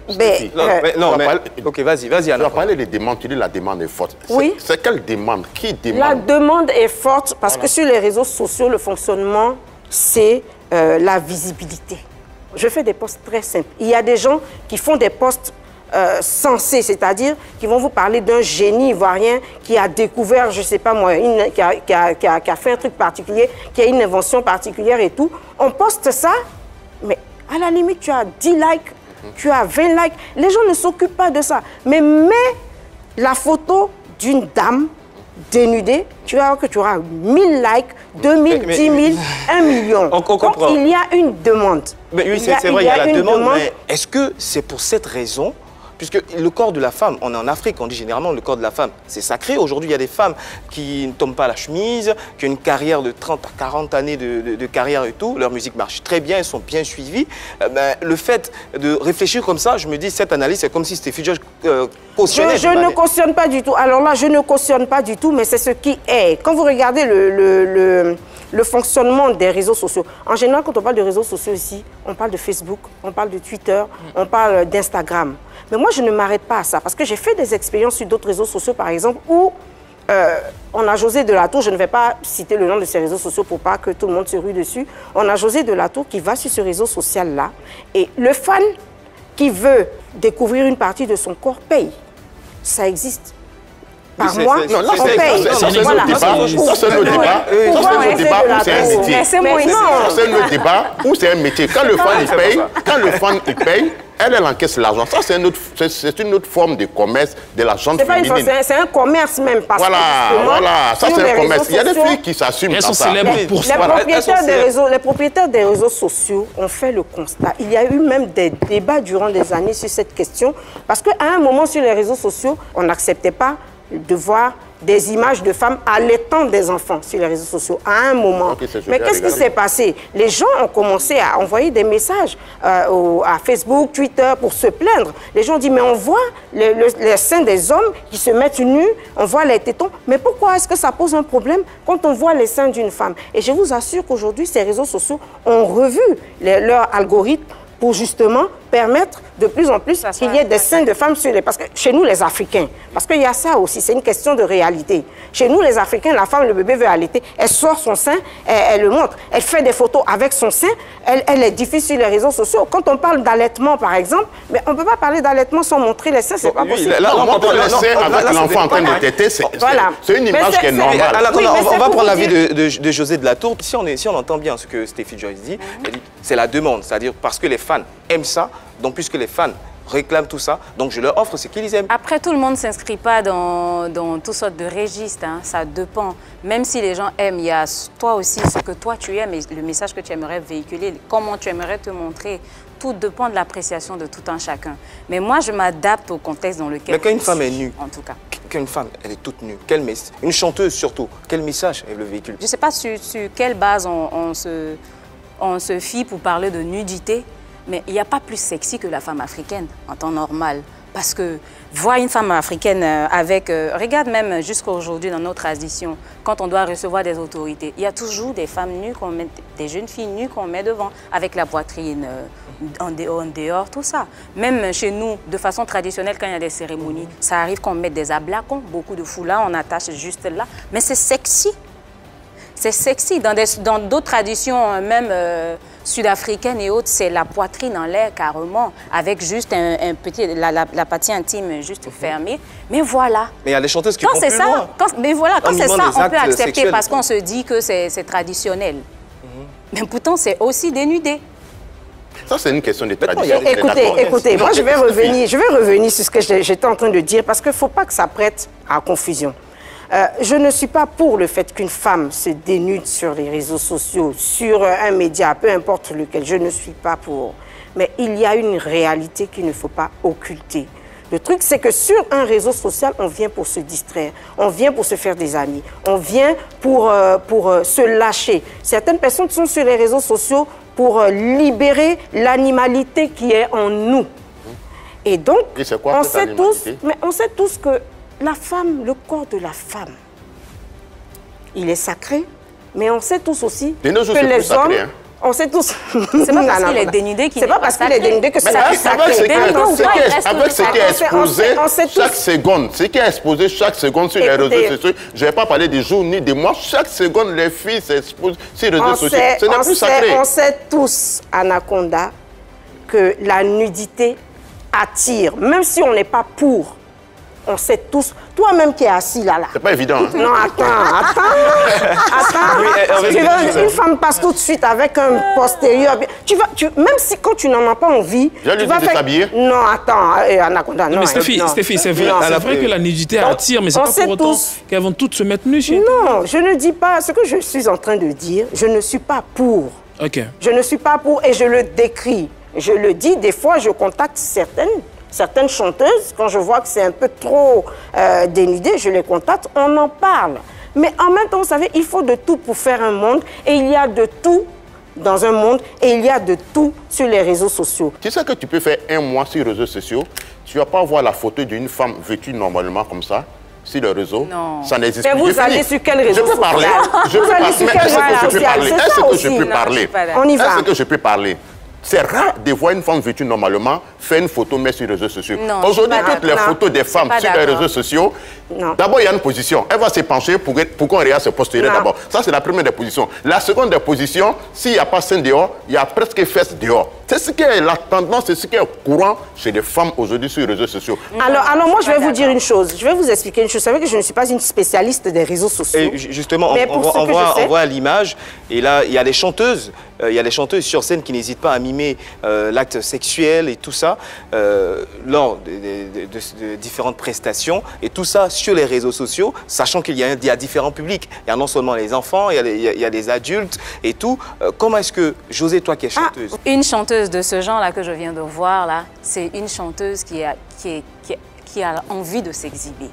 Ok, vas-y, Tu as parlé des demandes, tu dis la demande est forte. Oui. C'est quelle demande? Qui demande? La demande est forte parce que sur les réseaux sociaux, le fonctionnement, c'est la visibilité. Je fais des posts très simples. Il y a des gens qui font des posts sensés, c'est-à-dire qui vont vous parler d'un génie ivoirien qui a découvert, je ne sais pas moi, qui a fait un truc particulier, qui a une invention particulière et tout. On poste ça, mais à la limite, tu as 10 likes, tu as 20 likes. Les gens ne s'occupent pas de ça. Mais mets la photo d'une dame dénudée, tu vas voir que tu auras 1000 likes, 2000, 10 000, 1 million. On comprend. Donc, il y a une demande. Mais oui, c'est vrai, il y a la demande. Mais est-ce que c'est pour cette raison? Puisque le corps de la femme, on est en Afrique, on dit généralement le corps de la femme, c'est sacré. Aujourd'hui, il y a des femmes qui ne tombent pas la chemise, qui ont une carrière de 30 à 40 années de carrière et tout. Leur musique marche très bien, elles sont bien suivies. Le fait de réfléchir comme ça, je me dis, cette analyse, c'est comme si c'était Fidjo cautionnait. Je ne cautionne pas du tout. Alors là, je ne cautionne pas du tout, mais c'est ce qui est. Quand vous regardez le fonctionnement des réseaux sociaux, en général, quand on parle de réseaux sociaux ici, on parle de Facebook, on parle de Twitter, on parle d'Instagram. Mais moi, je ne m'arrête pas à ça, parce que j'ai fait des expériences sur d'autres réseaux sociaux, par exemple, où on a José de la Tour, je ne vais pas citer le nom de ces réseaux sociaux pour pas que tout le monde se rue dessus. On a José de la Tour qui va sur ce réseau social-là, et le fan qui veut découvrir une partie de son corps paye. Ça existe. par mois, non, là, on paye. Ça, c'est notre débat. Ça, c'est notre débat. Ça, c'est notre débat où c'est un métier. Ça, c'est notre débat où c'est un métier. Quand le fan, il paye, elle encaisse l'argent. Ça, c'est une autre forme de commerce de la gente féminine. C'est un commerce même. Parce voilà, ça c'est un commerce. Il y a des filles qui s'assument dans ça. Les propriétaires des réseaux sociaux ont fait le constat. Il y a eu même des débats durant des années sur cette question. Parce qu'à un moment, sur les réseaux sociaux, on n'acceptait pas de voir des images de femmes allaitant des enfants sur les réseaux sociaux, à un moment. Mais qu'est-ce qui s'est passé? Les gens ont commencé à envoyer des messages à Facebook, Twitter, pour se plaindre. Les gens ont dit, mais on voit les seins des hommes qui se mettent nus, on voit les tétons, mais pourquoi est-ce que ça pose un problème quand on voit les seins d'une femme? Et je vous assure qu'aujourd'hui, ces réseaux sociaux ont revu leur algorithme pour justement permettre de plus en plus qu'il y ait des seins de femmes sur les... Parce que chez nous, les Africains, parce qu'il y a ça aussi, c'est une question de réalité. Chez nous, les Africains, la femme, le bébé veut allaiter, elle sort son sein, elle le montre, elle fait des photos avec son sein, elle les diffuse sur les réseaux sociaux. Quand on parle d'allaitement, par exemple, mais on ne peut pas parler d'allaitement sans montrer les seins, c'est pas possible. On montre les seins avec l'enfant en train de téter, c'est une image qui est normale. On va prendre l'avis de José de la Tour. Si on entend bien ce que Stéphie Joyce dit, c'est la demande, c'est-à-dire parce que les fans aiment ça, donc puisque les fans réclament tout ça, donc je leur offre ce qu'ils aiment. Après, tout le monde ne s'inscrit pas dans toutes sortes de registres, hein. Ça dépend. Même si les gens aiment, il y a toi aussi ce que toi tu aimes et le message que tu aimerais véhiculer, comment tu aimerais te montrer. Tout dépend de l'appréciation de tout un chacun. Mais moi, je m'adapte au contexte dans lequel... Mais quand une femme est nue, en tout cas. Quand une femme, elle est toute nue, une chanteuse surtout, quel message elle le véhicule? Je ne sais pas sur quelle base on se fie pour parler de nudité. Mais il n'y a pas plus sexy que la femme africaine en temps normal. Parce que voir une femme africaine avec... regarde même jusqu'à aujourd'hui dans nos traditions, quand on doit recevoir des autorités, il y a toujours des femmes nues, des jeunes filles nues qu'on met devant, avec la poitrine en dehors, tout ça. Même chez nous, de façon traditionnelle, quand il y a des cérémonies, ça arrive qu'on mette des ablacons, beaucoup de foulards, on attache juste là. Mais c'est sexy. C'est sexy. Dans d'autres traditions, même sud-africaines et autres, c'est la poitrine en l'air carrément, avec juste un petit, la partie intime juste fermée. Mais voilà. Mais il y a des chanteuses qui vont plus loin. Mais voilà, quand c'est ça, on peut accepter parce qu'on se dit que c'est traditionnel. Mais pourtant, c'est aussi dénudé. Ça, c'est une question de tradition. Écoutez, moi, je vais revenir sur ce que j'étais en train de dire, parce qu'il ne faut pas que ça prête à confusion. Je ne suis pas pour le fait qu'une femme se dénude sur les réseaux sociaux, sur un média, peu importe lequel. Je ne suis pas pour. Mais il y a une réalité qu'il ne faut pas occulter. Le truc, c'est que sur un réseau social, on vient pour se distraire, on vient pour se faire des amis, on vient pour se lâcher. Certaines personnes sont sur les réseaux sociaux pour libérer l'animalité qui est en nous. Et donc, on sait tous que la femme, le corps de la femme, il est sacré, mais on sait tous aussi que les hommes... On sait tous... C'est pas parce qu'il est dénudé qu'il n'est pas sacré. C'est pas parce qu'il est dénudé que c'est sacré. Avec ce qui est exposé chaque seconde, ce qui est exposé chaque seconde sur les réseaux sociaux, je ne vais pas parler des jours ni des mois, chaque seconde, les filles s'exposent sur les réseaux sociaux. Ce n'est plus sacré. On sait tous, Anaconda, que la nudité attire, même si on n'est pas pour. On sait tous, toi-même qui es assis là. C'est pas évident. Hein? Non, attends. Une femme passe tout de suite avec un postérieur. Même si quand tu n'en as pas envie, tu vas faire... s'habiller. Non, attends, Anaconda, non. Mais Stéphie, c'est vrai. C'est vrai que la nudité attire, mais c'est pas pour autant qu'elles vont toutes se mettre nues. Non, je ne dis pas ce que je suis en train de dire. Je ne suis pas pour. Ok. Je ne suis pas pour et je le décris. Je le dis, des fois, je contacte certaines chanteuses, quand je vois que c'est un peu trop dénudé, je les contacte, on en parle. Mais en même temps, vous savez, il faut de tout pour faire un monde, et il y a de tout dans un monde, et il y a de tout sur les réseaux sociaux. Tu sais que tu peux faire un mois sur les réseaux sociaux, tu ne vas pas voir la photo d'une femme vêtue normalement comme ça, sur le réseau. Non. Ça n'existe plus. Mais vous allez sur quel réseau social? Je peux parler. Est-ce que je peux parler? On y va. Est-ce que je peux parler? C'est rare de voir une femme vêtue normalement fait une photo, met sur les réseaux sociaux. Aujourd'hui, toutes les photos des femmes sur les réseaux sociaux, d'abord, il y a une position. Elle va se pencher pour qu'on regarde ce postuler d'abord. Ça, c'est la première des positions. La seconde des positions, s'il n'y a pas sein dehors, il y a presque fesses dehors. C'est ce qui est la tendance, c'est ce qui est courant chez les femmes aujourd'hui sur les réseaux sociaux. Alors moi, je vais vous dire une chose. Je vais vous expliquer une chose. Vous savez que je ne suis pas une spécialiste des réseaux sociaux. Et justement, on voit l'image, et là, il y a les chanteuses. Il y a les chanteuses sur scène qui n'hésitent pas à mimer l'acte sexuel et tout ça lors de différentes prestations. Et tout ça sur les réseaux sociaux, sachant qu'il y a différents publics. Il y a non seulement les enfants, il y a les adultes et tout. Comment est-ce que, José, toi qui es chanteuse... Une chanteuse de ce genre-là que je viens de voir, là, c'est une chanteuse qui a envie de s'exhiber.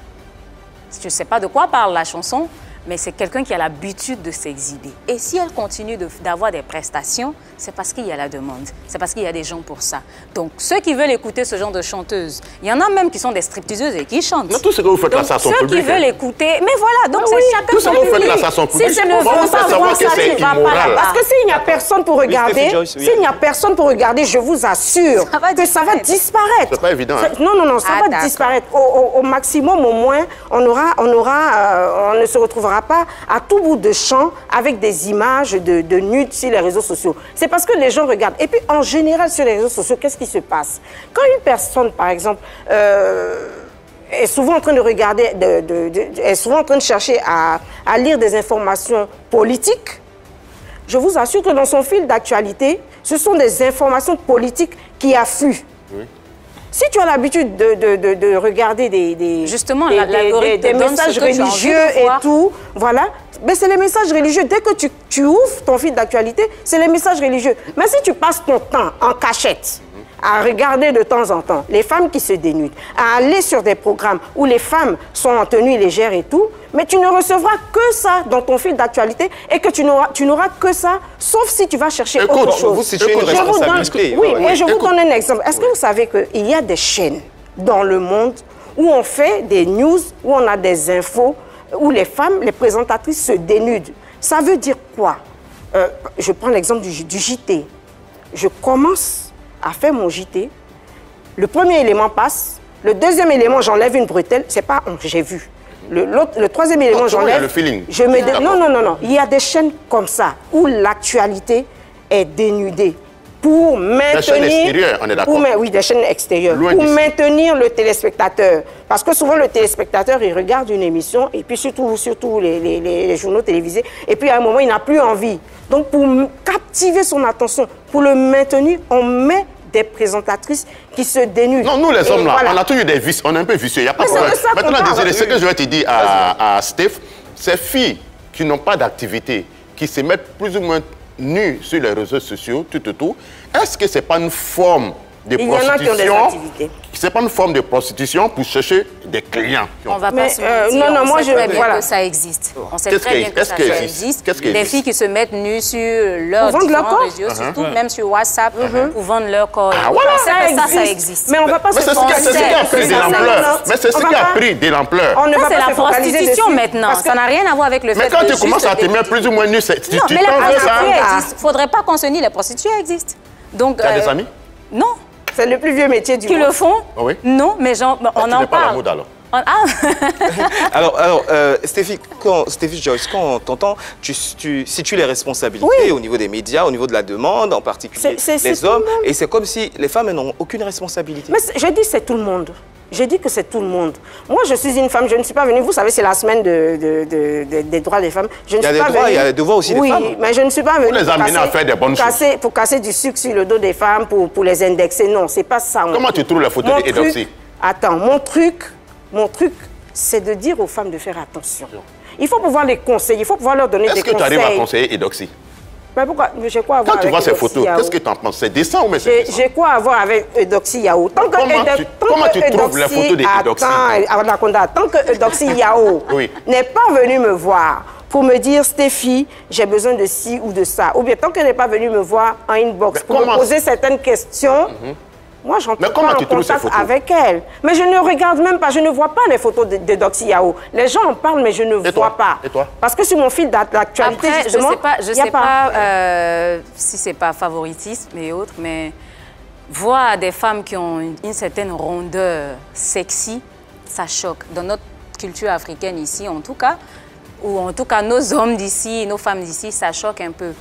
Je ne sais pas de quoi parle la chanson, mais c'est quelqu'un qui a l'habitude de s'exhiber. Et si elle continue d'avoir des prestations, c'est parce qu'il y a la demande, c'est parce qu'il y a des gens pour ça. Donc, ceux qui veulent écouter ce genre de chanteuses, il y en a même qui sont des stripteaseuses et qui chantent. Mais tout ce que vous faites là, ça son public. Ceux qui veulent écouter, mais voilà, donc c'est chacun tout ce que vous faites là, ça son public. Si je ne veux pas voir ça, tu ne vas pas là. Parce que s'il n'y a personne pour regarder, je vous assure que ça va disparaître. C'est pas évident. Non, ça va disparaître. Au maximum, au moins, on ne se retrouvera pas à tout bout de champ avec des images de nudes sur les réseaux sociaux. C'est parce que les gens regardent. Et puis, en général, sur les réseaux sociaux, qu'est-ce qui se passe? Quand une personne, par exemple, est souvent en train de regarder, est souvent en train de chercher à lire des informations politiques, je vous assure que dans son fil d'actualité, ce sont des informations politiques qui affluent. Oui. Si tu as l'habitude de regarder des messages religieux et tout, voilà, mais c'est les messages religieux. Dès que tu ouvres ton fil d'actualité, c'est les messages religieux. Mais si tu passes ton temps en cachette, à regarder de temps en temps les femmes qui se dénudent, à aller sur des programmes où les femmes sont en tenue légère et tout, mais tu ne recevras que ça dans ton fil d'actualité et que tu n'auras que ça, sauf si tu vas chercher autre chose. Vous situez une responsabilité. Oui, mais je vous donne un exemple. Est-ce que vous savez qu'il y a des chaînes dans le monde où on fait des news, où on a des infos, où les femmes, les présentatrices se dénudent? Ça veut dire quoi? Je prends l'exemple du JT. Je commence à faire mon JT, le premier élément passe, le deuxième élément, j'enlève une bretelle, c'est pas j'ai vu. Le troisième élément, j'enlève. Le feeling. Non. Il y a des chaînes comme ça où l'actualité est dénudée pour maintenir. Des chaînes extérieures, on est d'accord. Oui, des chaînes extérieures. Pour maintenir le téléspectateur. Parce que souvent, le téléspectateur, il regarde une émission, et puis surtout les journaux télévisés, et puis à un moment, il n'a plus envie. Donc, pour captiver son attention, pour le maintenir, on met des présentatrices qui se dénudent. Non, nous les hommes là, on a toujours des vices, on est un peu vicieux, il n'y a pas de problème. Maintenant, désolé, ce que je vais te dire à Steph, ces filles qui n'ont pas d'activité, qui se mettent plus ou moins nues sur les réseaux sociaux, tout, est-ce que ce n'est pas une forme de prostitution? Il y en a qui ont des activités. C'est pas une forme de prostitution pour chercher des clients. On va pas se mentir, on sait très bien que ça existe. On sait très bien que ça existe. Des filles qui se mettent nues sur leurs différents réseaux, surtout même sur WhatsApp, pour vendre leur corps. Ah voilà, ça existe. Mais on va pas se mentir. C'est ce qui a pris de l'ampleur. Mais c'est ce qui a pris de l'ampleur. C'est la prostitution maintenant. Ça n'a rien à voir avec le fait que... Mais quand tu commences à te mettre plus ou moins nu, tu non, mais la prostituée existe. Il ne faudrait pas qu'on se nie, les prostituées existent. Tu as des amis? Non. C'est le plus vieux métier du monde. Qui le font? Oui. Non, mais on en parle. Pas la mode alors. Alors, Stéphie Joyce, quand on t'entend, tu situes les responsabilités au niveau des médias, au niveau de la demande, en particulier les hommes, et c'est comme si les femmes n'ont aucune responsabilité. Mais je dis c'est tout le monde. Je dis que c'est tout le monde. Moi, je suis une femme, je ne suis pas venue, vous savez, c'est la semaine des droits des femmes. Il y a des droits, il y a des devoirs aussi des femmes. Oui, mais je ne suis pas venue pour casser du sucre sur le dos des femmes, pour les indexer. Non, c'est pas ça. Comment tu trouves la photo d'Edoxy? Attends, mon truc, c'est de dire aux femmes de faire attention. Il faut pouvoir les conseiller, il faut pouvoir leur donner des conseils. Est-ce que tu arrives à conseiller Edoxy? Mais pourquoi? J'ai quoi à voir avec Quand tu vois ces photos, qu'est-ce que tu en penses? C'est décent ou mais c'est décent? J'ai quoi à voir avec Eudoxie Yao? Comment tu trouves les photos d'Eudoxie? Tant que Eudoxie Yao n'est pas venu me voir pour me dire, Stéphie, j'ai besoin de ci ou de ça, ou bien tant qu'elle n'est pas venue me voir en inbox pour me poser certaines questions, moi, je n'entre pas en contact avec elle. Mais je ne regarde même pas, je ne vois pas les photos de Doxy Yao. Les gens en parlent, mais je ne vois pas. Et toi? Parce que sur mon fil d'actualité, justement, je ne sais pas si ce n'est pas favoritisme et autres, mais voir des femmes qui ont une certaine rondeur sexy, ça choque. Dans notre culture africaine ici, en tout cas, ou en tout cas nos hommes d'ici, nos femmes d'ici, ça choque un peu.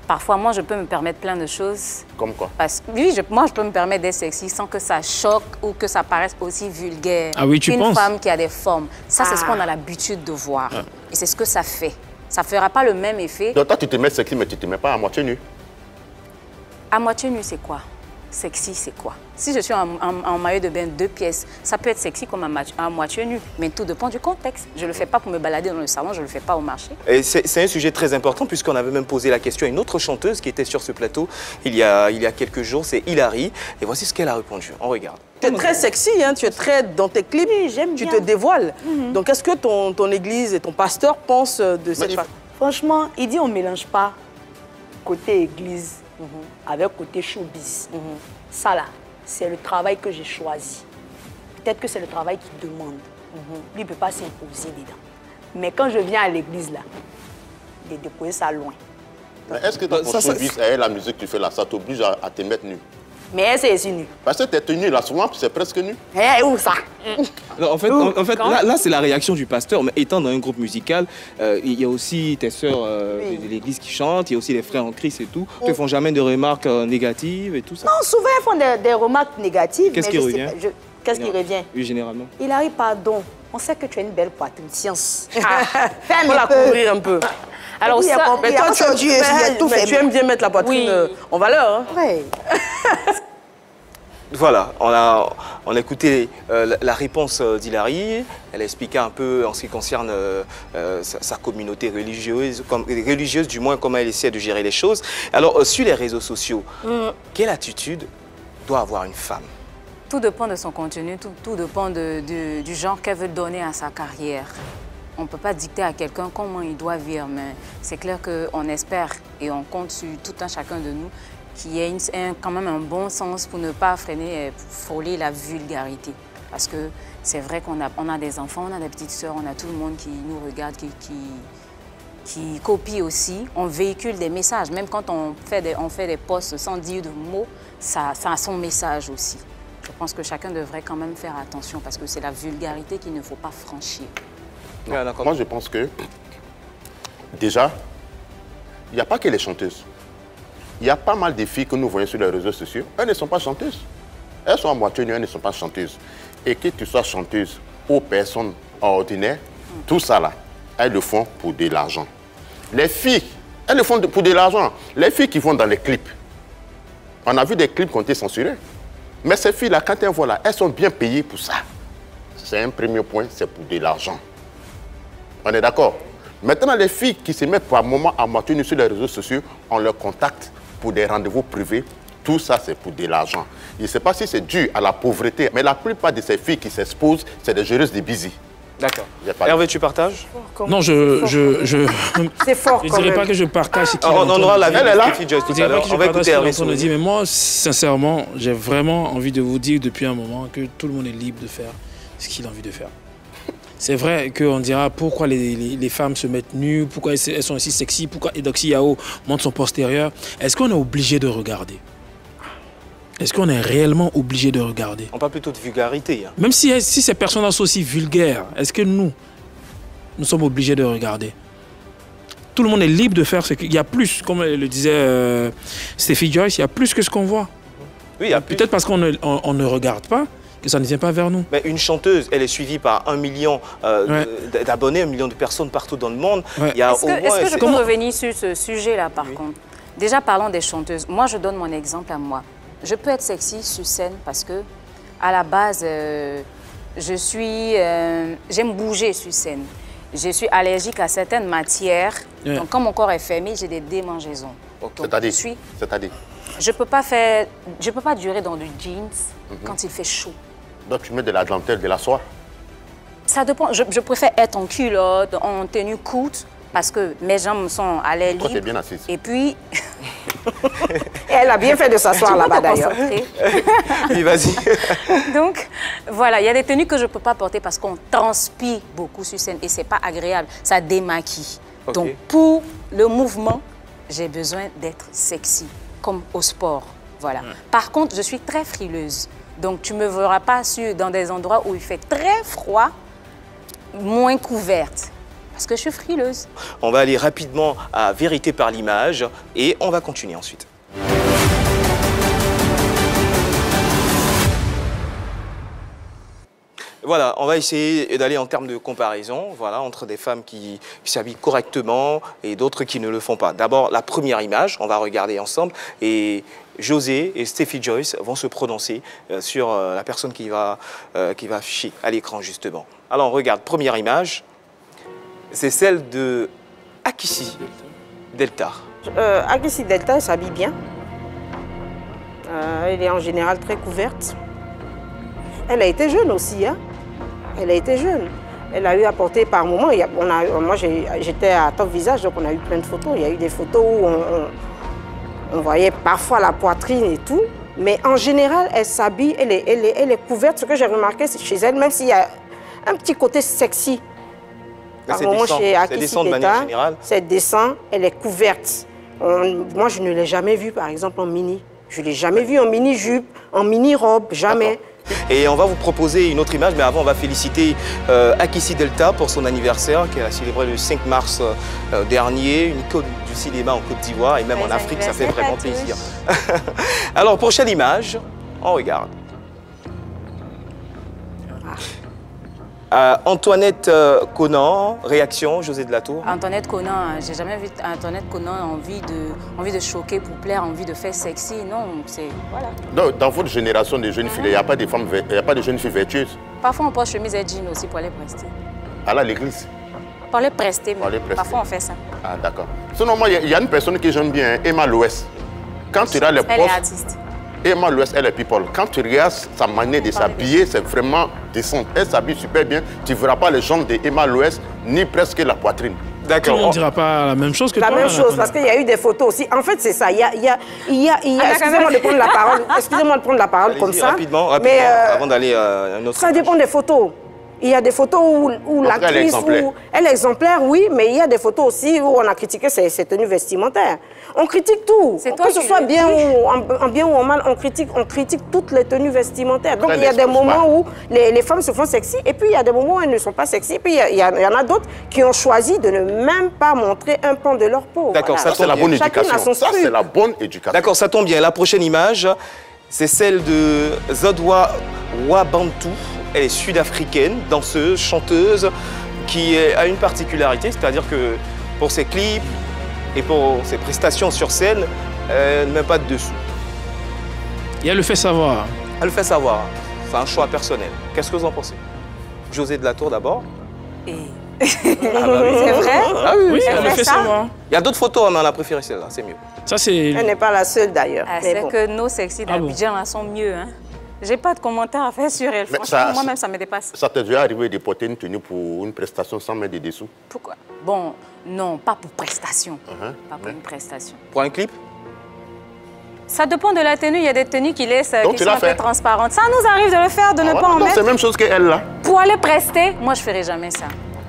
Parfois, moi, je peux me permettre plein de choses. Comme quoi? Parce que oui, moi, je peux me permettre d'être sexy sans que ça choque ou que ça paraisse aussi vulgaire. Ah oui, tu penses? Une femme qui a des formes. Ça, c'est ce qu'on a l'habitude de voir. Ah. Et c'est ce que ça fait. Ça ne fera pas le même effet. Donc toi, tu te mets sexy, mais tu ne te mets pas à moitié nu. À moitié nu, c'est quoi? Sexy, c'est quoi? Si je suis en maillot de bain 2 pièces, ça peut être sexy comme à moitié nu, mais tout dépend du contexte. Je ne le fais pas pour me balader dans le salon, je ne le fais pas au marché. C'est un sujet très important puisqu'on avait même posé la question à une autre chanteuse qui était sur ce plateau il y a quelques jours, c'est Hilary. Et voici ce qu'elle a répondu. On regarde. Tu es très sexy, hein, tu es très dans tes clips, oui, tu te dévoiles. Donc est-ce que ton église et ton pasteur pensent de cette façon? Franchement, il dit on ne mélange pas côté église avec côté showbiz. Ça là, c'est le travail que j'ai choisi. Peut-être que c'est le travail qu'il demande. Lui ne peut pas s'imposer dedans. Mais quand je viens à l'église là, de déposer ça loin. Est-ce que dans ton showbiz, la musique que tu fais là, ça t'oblige à te mettre nu? Mais elle, c'est nu. Parce que tu es tenu là, souvent, c'est presque nu. Eh, où ça? Alors, en fait là c'est la réaction du pasteur. Mais étant dans un groupe musical, il y a aussi tes sœurs de l'église qui chantent, il y a aussi les frères en Christ et tout. Ils ne font jamais de remarques négatives et tout ça? Non, souvent, ils font des remarques négatives. Qu'est-ce qui revient? Qu'est-ce qui revient? Oui, généralement. Il arrive, pardon. On sait que tu as une belle poitrine, science. Fais-moi la couvrir un peu. Alors ça, mais toi, tu aimes bien mettre la poitrine en valeur. Hein? Oui. Voilà, on a écouté la réponse d'Hilary. Elle a expliqué un peu en ce qui concerne sa communauté religieuse, du moins comment elle essaie de gérer les choses. Alors, sur les réseaux sociaux, quelle attitude doit avoir une femme? Tout dépend de son contenu, tout dépend du genre qu'elle veut donner à sa carrière. On ne peut pas dicter à quelqu'un comment il doit vivre, mais c'est clair qu'on espère et on compte sur tout un chacun de nous qu'il y ait quand même un bon sens pour ne pas freiner, frôler la vulgarité. Parce que c'est vrai qu'on a des enfants, on a des petites sœurs, on a tout le monde qui nous regarde, qui copie aussi. On véhicule des messages, même quand on fait des posts sans dire de mots, ça a son message aussi. Je pense que chacun devrait quand même faire attention parce que c'est la vulgarité qu'il ne faut pas franchir. Moi, je pense que, déjà, il n'y a pas que les chanteuses. Il y a pas mal de filles que nous voyons sur les réseaux sociaux. Elles ne sont pas chanteuses. Elles sont à moitié nues, elles ne sont pas chanteuses. Et que tu sois chanteuse ou personne ordinaire, tout ça là, elles le font pour de l'argent. Les filles, elles le font pour de l'argent. Les filles qui vont dans les clips, on a vu des clips qui ont été censurés. Mais ces filles-là, quand elles voient là, elles sont bien payées pour ça. C'est un premier point, c'est pour de l'argent. On est d'accord? Maintenant, les filles qui se mettent par moment à moitié nues sur les réseaux sociaux, on leur contacte pour des rendez-vous privés. Tout ça, c'est pour de l'argent. Je ne sais pas si c'est dû à la pauvreté, mais la plupart de ces filles qui s'exposent, c'est des joueuses de busy. D'accord. Hervé, tu partages? Non, c'est fort. Je ne dirais pas que je partage ce qu'il on aura la vie elle est là. On va écouter Hervé. Mais moi, sincèrement, j'ai vraiment envie de vous dire depuis un moment que tout le monde est libre de faire ce qu'il a envie de faire. C'est vrai qu'on dira pourquoi les femmes se mettent nues, pourquoi elles sont aussi sexy, pourquoi Eudoxie Yao montre son postérieur. Est-ce qu'on est obligé de regarder? Est-ce qu'on est réellement obligé de regarder? On parle plutôt de vulgarité. Hein. Même si ces personnages sont aussi vulgaires, est-ce que nous sommes obligés de regarder? Tout le monde est libre de faire ce qu'il y a plus, comme le disait Stéphie Joyce, il y a plus que ce qu'on voit. Oui, peut-être parce qu'on ne regarde pas, que ça ne vient pas vers nous. Mais une chanteuse, elle est suivie par 1 million d'abonnés, 1 million de personnes partout dans le monde. Ouais. Est-ce que je peux revenir sur ce sujet-là, par contre? Déjà, parlons des chanteuses. Moi, je donne mon exemple à moi. Je peux être sexy sur scène parce que, à la base, j'aime bouger sur scène. Je suis allergique à certaines matières. Donc, quand mon corps est fermé, j'ai des démangeaisons. C'est-à-dire? Je ne peux pas durer dans du jeans quand il fait chaud. Donc, tu mets de la dentelle, de la soie? Ça dépend. Je préfère être en culotte, en tenue courte, parce que mes jambes sont à l'air libre. Toi, t'es bien assise. Et puis... Elle a bien fait de s'asseoir là-bas, d'ailleurs. Oui, vas-y. Donc, voilà, il y a des tenues que je ne peux pas porter parce qu'on transpire beaucoup sur scène et ce n'est pas agréable. Ça démaquille. Okay. Donc, pour le mouvement, j'ai besoin d'être sexy, comme au sport. Voilà. Par contre, je suis très frileuse. Donc, tu ne me verras pas dans des endroits où il fait très froid, moins couverte. Parce que je suis frileuse. On va aller rapidement à Vérité par l'image et on va continuer ensuite. Voilà, on va essayer d'aller en termes de comparaison, voilà, entre des femmes qui s'habillent correctement et d'autres qui ne le font pas. D'abord, la première image, on va regarder ensemble et José et Steffi Joyce vont se prononcer sur la personne qui va afficher à l'écran, justement. Alors, on regarde, première image, c'est celle de Akissi Delta. Akissi Delta, elle s'habille bien. Elle est en général très couverte. Elle a été jeune aussi, hein. Elle a été jeune. Elle a eu à porter par moments. Moi, j'étais à Top Visage, donc on a eu plein de photos. Il y a eu des photos où on voyait parfois la poitrine et tout. Mais en général, elle s'habille, elle est couverte. Ce que j'ai remarqué chez elle, même s'il y a un petit côté sexy. Par moment, chez Akissi Delta, c'est décent, elle est couverte. Moi, je ne l'ai jamais vue, par exemple, en mini. Je ne l'ai jamais vue en mini-jupe, en mini-robe, jamais. Et on va vous proposer une autre image, mais avant on va féliciter Akissi Delta pour son anniversaire qu'elle a célébré le 5 mars dernier, une icône du cinéma en Côte d'Ivoire et même en Afrique, ça fait vraiment plaisir. Alors prochaine image, on regarde. Antoinette Conan, réaction, José de la Tour. Antoinette Conan, j'ai jamais vu Antoinette Conan envie de choquer pour plaire, envie de faire sexy. Non, c'est voilà. Donc, dans votre génération de jeunes filles, il n'y a pas de femmes, il n'y a pas de jeunes filles vertueuses. Parfois on porte chemise et jean aussi pour aller prester. À l'église. Pour aller prester, mais parfois on fait ça. Ah d'accord. Sinon moi il y a une personne que j'aime bien, Emma Louest. Quand tu as les postes. Elle est artiste. Emma Louest, elle est people. Quand tu regardes sa manière de s'habiller, c'est vraiment décent. Elle s'habille super bien. Tu ne verras pas les jambes d'Emma Louest, ni presque la poitrine. D'accord. On ne dira pas la même chose que toi. La même chose, parce qu'il y a eu des photos aussi. En fait, c'est ça. Excusez-moi de prendre la parole. Excusez-moi de prendre la parole comme ça. Rapidement, avant d'aller à un autre. Ça dépend des photos. Il y a des photos où l'actrice, elle est exemplaire, oui, mais il y a des photos aussi où on a critiqué ses tenues vestimentaires. On critique tout. Que ce soit bien ou en mal, on critique toutes les tenues vestimentaires. Donc il y a des moments où les femmes se font sexy et puis il y a des moments où elles ne sont pas sexy. Et puis il y en a d'autres qui ont choisi de ne même pas montrer un pan de leur peau. D'accord, voilà. ça c'est la bonne éducation. Ça c'est la bonne éducation. D'accord, ça tombe bien. La prochaine image, c'est celle de Zodwa Wabantu. Elle est sud-africaine, danseuse, chanteuse, qui a une particularité, c'est-à-dire que pour ses clips et pour ses prestations sur scène, elle ne met pas de dessous. Et elle le fait savoir. Elle le fait savoir. C'est un choix personnel. Qu'est-ce que vous en pensez? José de la Tour d'abord. C'est vrai? Ah oui, elle le fait savoir. Il y a d'autres photos, mais on a préféré celle-là, c'est mieux. Ça, c'est... Elle n'est pas la seule d'ailleurs. C'est que nos sexy d'Abidjan sont mieux. Hein? J'ai pas de commentaires à faire sur elle. Franchement, moi-même, ça me dépasse. Ça t'est déjà arrivé de porter une tenue pour une prestation sans mettre de dessous? Pourquoi? Bon, non, pas pour prestation. Pas pour une prestation. Pour un clip? Ça dépend de la tenue. Il y a des tenues qui laissent, qui sont un peu transparentes. Ça nous arrive de le faire, de ne pas en mettre. C'est la même chose qu'elle, là. Pour aller prester, moi, je ferai jamais ça.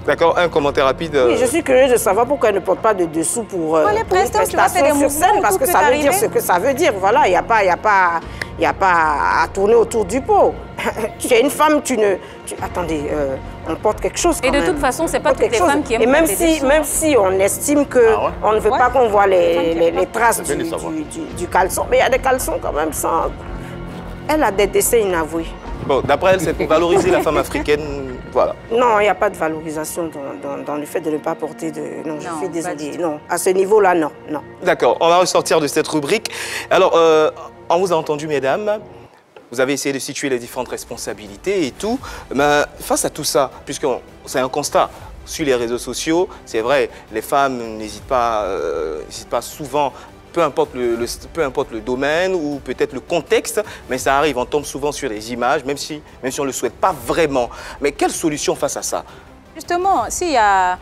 D'accord, un commentaire rapide. Oui, je suis curieuse de savoir pourquoi elle ne porte pas de dessous pour une prestation sur scène, parce que ça veut dire ce que ça veut dire. Voilà, il n'y a pas à tourner autour du pot. Tu es une femme, attendez, on porte quelque chose quand même. Et de toute façon, c'est pas toutes les femmes qui aiment. Et même si on estime qu'on ne veut pas qu'on voit les traces du caleçon, mais il y a des caleçons quand même sans... Elle a des dessins inavoués. Bon, d'après elle, c'est pour valoriser la femme africaine, voilà. Non, il n'y a pas de valorisation dans le fait de ne pas porter de... Non, je suis désolée. Non, à ce niveau-là, non. D'accord, on va ressortir de cette rubrique. Alors, on vous a entendu, mesdames. Vous avez essayé de situer les différentes responsabilités et tout. Mais face à tout ça, puisque c'est un constat, sur les réseaux sociaux, c'est vrai, les femmes n'hésitent pas souvent, peu importe le domaine ou peut-être le contexte, mais ça arrive, on tombe souvent sur les images, même si on ne le souhaite pas vraiment. Mais quelle solution face à ça? Justement, s'il y a...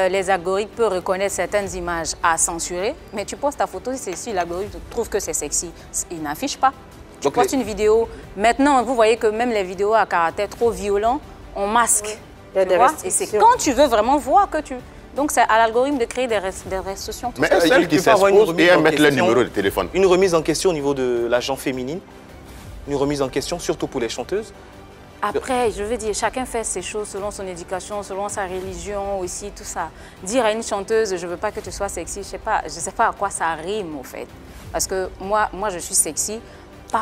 les algorithmes peuvent reconnaître certaines images à censurer, mais tu postes ta photo, si l'algorithme trouve que c'est sexy, il n'affiche pas. Tu postes une vidéo. Maintenant, vous voyez que même les vidéos à caractère trop violent, on masque. Tu vois? Et c'est quand tu veux vraiment voir que tu... Donc c'est à l'algorithme de créer des restrictions. Mais est-ce celles qui s'exposent et mettent leur numéro de téléphone? Une remise en question au niveau de la gente féminine? Une remise en question, surtout pour les chanteuses? Après, je veux dire, chacun fait ses choses selon son éducation, selon sa religion aussi, tout ça. Dire à une chanteuse, je veux pas que tu sois sexy, je sais pas à quoi ça rime, au fait. Parce que moi je suis sexy.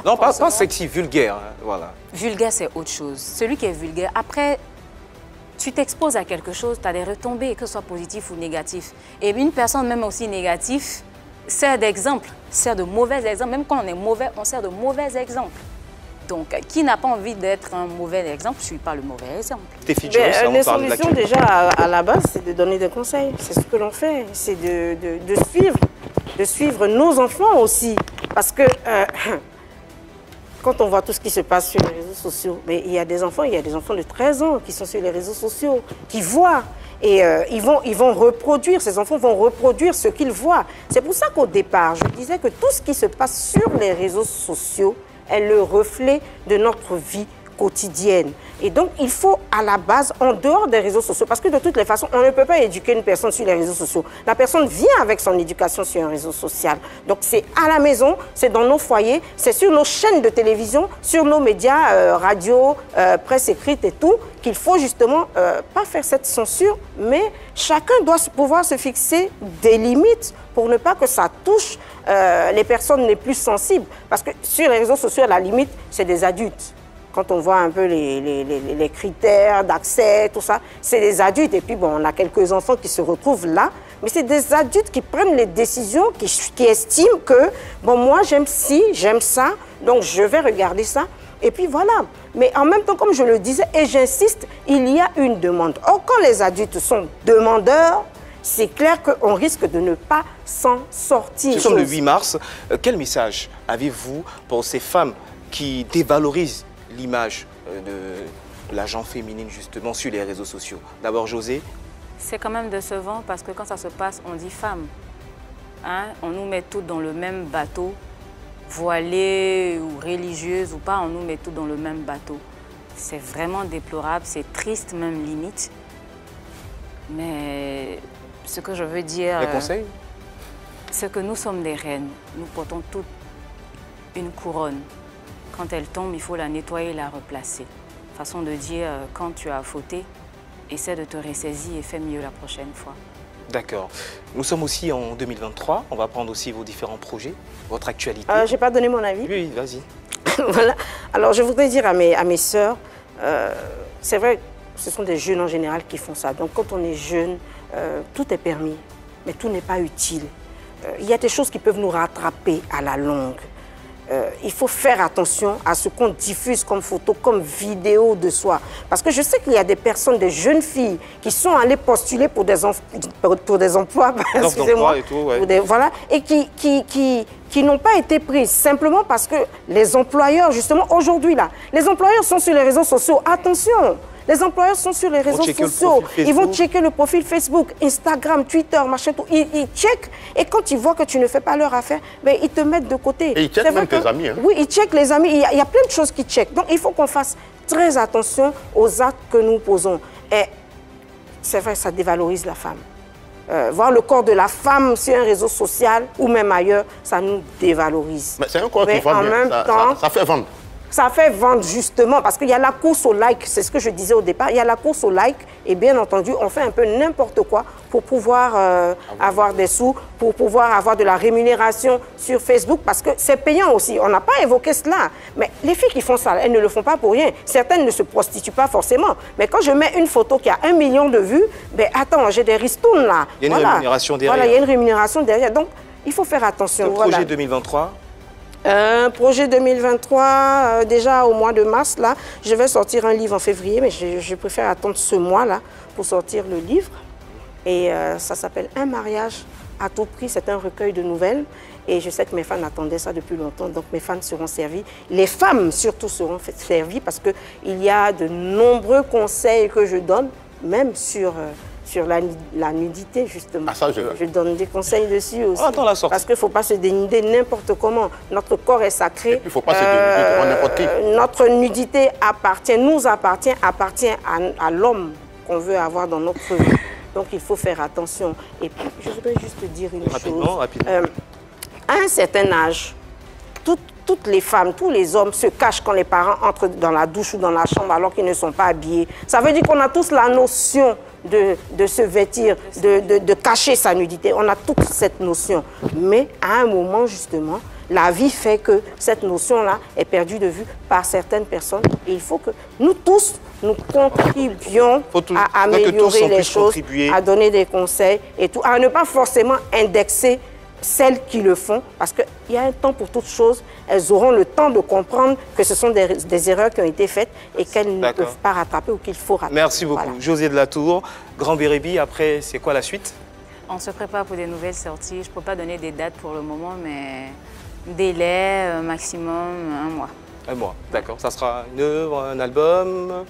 Non, pas sexy, vulgaire, hein, voilà. Vulgaire, c'est autre chose. Celui qui est vulgaire, après, tu t'exposes à quelque chose, tu as des retombées, que ce soit positif ou négatif. Et une personne, même aussi négative, sert d'exemple, sert de mauvais exemples. Même quand on est mauvais, on sert de mauvais exemples. Donc, qui n'a pas envie d'être un mauvais exemple, je ne suis pas le mauvais exemple. Les solutions, déjà, à la base, c'est de donner des conseils. C'est ce que l'on fait. C'est de suivre nos enfants aussi. Parce que quand on voit tout ce qui se passe sur les réseaux sociaux, mais il y a des enfants de 13 ans qui sont sur les réseaux sociaux, qui voient. Et ils vont reproduire, ces enfants vont reproduire ce qu'ils voient. C'est pour ça qu'au départ, je disais que tout ce qui se passe sur les réseaux sociaux est le reflet de notre vie quotidienne. Et donc, il faut à la base, en dehors des réseaux sociaux, parce que de toutes les façons, on ne peut pas éduquer une personne sur les réseaux sociaux. La personne vient avec son éducation sur un réseau social. Donc, c'est à la maison, c'est dans nos foyers, c'est sur nos chaînes de télévision, sur nos médias, radio, presse écrite et tout, qu'il faut justement pas faire cette censure, mais chacun doit pouvoir se fixer des limites pour ne pas que ça touche les personnes les plus sensibles. Parce que sur les réseaux sociaux, à la limite, c'est des adultes. Quand on voit un peu les critères d'accès, tout ça, c'est des adultes. Et puis, bon, on a quelques enfants qui se retrouvent là. Mais c'est des adultes qui prennent les décisions, qui estiment que, bon, moi, j'aime ci, j'aime ça, donc je vais regarder ça. Et puis, voilà. Mais en même temps, comme je le disais, et j'insiste, il y a une demande. Or, quand les adultes sont demandeurs, c'est clair qu'on risque de ne pas s'en sortir. Nous sommes le 8 mars. Quel message avez-vous pour ces femmes qui dévalorisent l'image de la gente féminine, justement, sur les réseaux sociaux? D'abord, José. C'est quand même décevant parce que quand ça se passe, on dit femme. Hein? On nous met toutes dans le même bateau, voilées ou religieuses ou pas, on nous met toutes dans le même bateau. C'est vraiment déplorable, c'est triste même limite. Mais ce que je veux dire... Les conseils? C'est que nous sommes des reines. Nous portons toutes une couronne. Quand elle tombe, il faut la nettoyer et la replacer. Façon de dire, quand tu as fauté, essaie de te ressaisir et fais mieux la prochaine fois. D'accord. Nous sommes aussi en 2023. On va prendre aussi vos différents projets, votre actualité. Je n'ai pas donné mon avis. Oui, vas-y. Voilà. Alors, je voudrais dire à mes sœurs, c'est vrai, ce sont des jeunes en général qui font ça. Donc, quand on est jeune, tout est permis, mais tout n'est pas utile. Il y a des choses qui peuvent nous rattraper à la longue. Il faut faire attention à ce qu'on diffuse comme photo, comme vidéo de soi. Parce que je sais qu'il y a des personnes, des jeunes filles, qui sont allées postuler pour des emplois, excusez-moi, ouais. Voilà, et qui n'ont pas été prises, simplement parce que les employeurs, justement, aujourd'hui, là, les employeurs sont sur les réseaux sociaux. Attention! Les employeurs sont sur les réseaux sociaux. Ils vont checker le profil Facebook, Instagram, Twitter, machin, tout. Ils checkent. Et quand ils voient que tu ne fais pas leur affaire, ben, ils te mettent de côté. Et ils checkent même tes amis. Hein. Oui, ils checkent les amis. Il y a plein de choses qu'ils checkent. Donc, il faut qu'on fasse très attention aux actes que nous posons. Et c'est vrai, ça dévalorise la femme. Voir le corps de la femme sur un réseau social ou même ailleurs, ça nous dévalorise. Mais c'est un corps qui vend bien. Ça fait vendre. Ça fait vendre justement, parce qu'il y a la course au like, c'est ce que je disais au départ, il y a la course au like et bien entendu, on fait un peu n'importe quoi pour pouvoir avoir des sous, pour pouvoir avoir de la rémunération sur Facebook, parce que c'est payant aussi. On n'a pas évoqué cela, mais les filles qui font ça, elles ne le font pas pour rien. Certaines ne se prostituent pas forcément, mais quand je mets une photo qui a 1 million de vues, ben attends, j'ai des ristournes là. Il y a une rémunération derrière. Voilà, il y a une rémunération derrière, donc il faut faire attention. Le projet 2023 projet 2023, déjà au mois de mars, là, je vais sortir un livre en février, mais je préfère attendre ce mois-là pour sortir le livre. Et ça s'appelle « Un mariage à tout prix ». C'est un recueil de nouvelles. Et je sais que mes fans attendaient ça depuis longtemps, donc mes fans seront servis. Les femmes surtout seront servies parce qu'il y a de nombreux conseils que je donne, même sur la nudité, justement. Ah, ça, je donne des conseils dessus aussi. Attends la sortie. Parce qu'il ne faut pas se dénuder n'importe comment. Notre corps est sacré. Il ne faut pas se dénuder devant n'importe qui. Notre nudité nous appartient à l'homme qu'on veut avoir dans notre vie. Donc, il faut faire attention. Et puis, je voudrais juste te dire une chose. Rapidement. À un certain âge, toutes les femmes, tous les hommes se cachent quand les parents entrent dans la douche ou dans la chambre alors qu'ils ne sont pas habillés. Ça veut dire qu'on a tous la notion de se vêtir, de cacher sa nudité. On a toute cette notion. Mais à un moment, justement, la vie fait que cette notion-là est perdue de vue par certaines personnes. Et il faut que nous tous, nous contribuions à améliorer les choses, à donner des conseils et tout, à ne pas forcément indexer celles qui le font, parce qu'il y a un temps pour toutes choses. Elles auront le temps de comprendre que ce sont des erreurs qui ont été faites et qu'elles ne peuvent pas rattraper ou qu'il faut rattraper. Merci beaucoup. Voilà. José de la Tour, Grand Bérébi, après, c'est quoi la suite? On se prépare pour des nouvelles sorties. Je ne peux pas donner des dates pour le moment, mais délai maximum 1 mois. 1 mois, d'accord. Ça sera une œuvre, un album?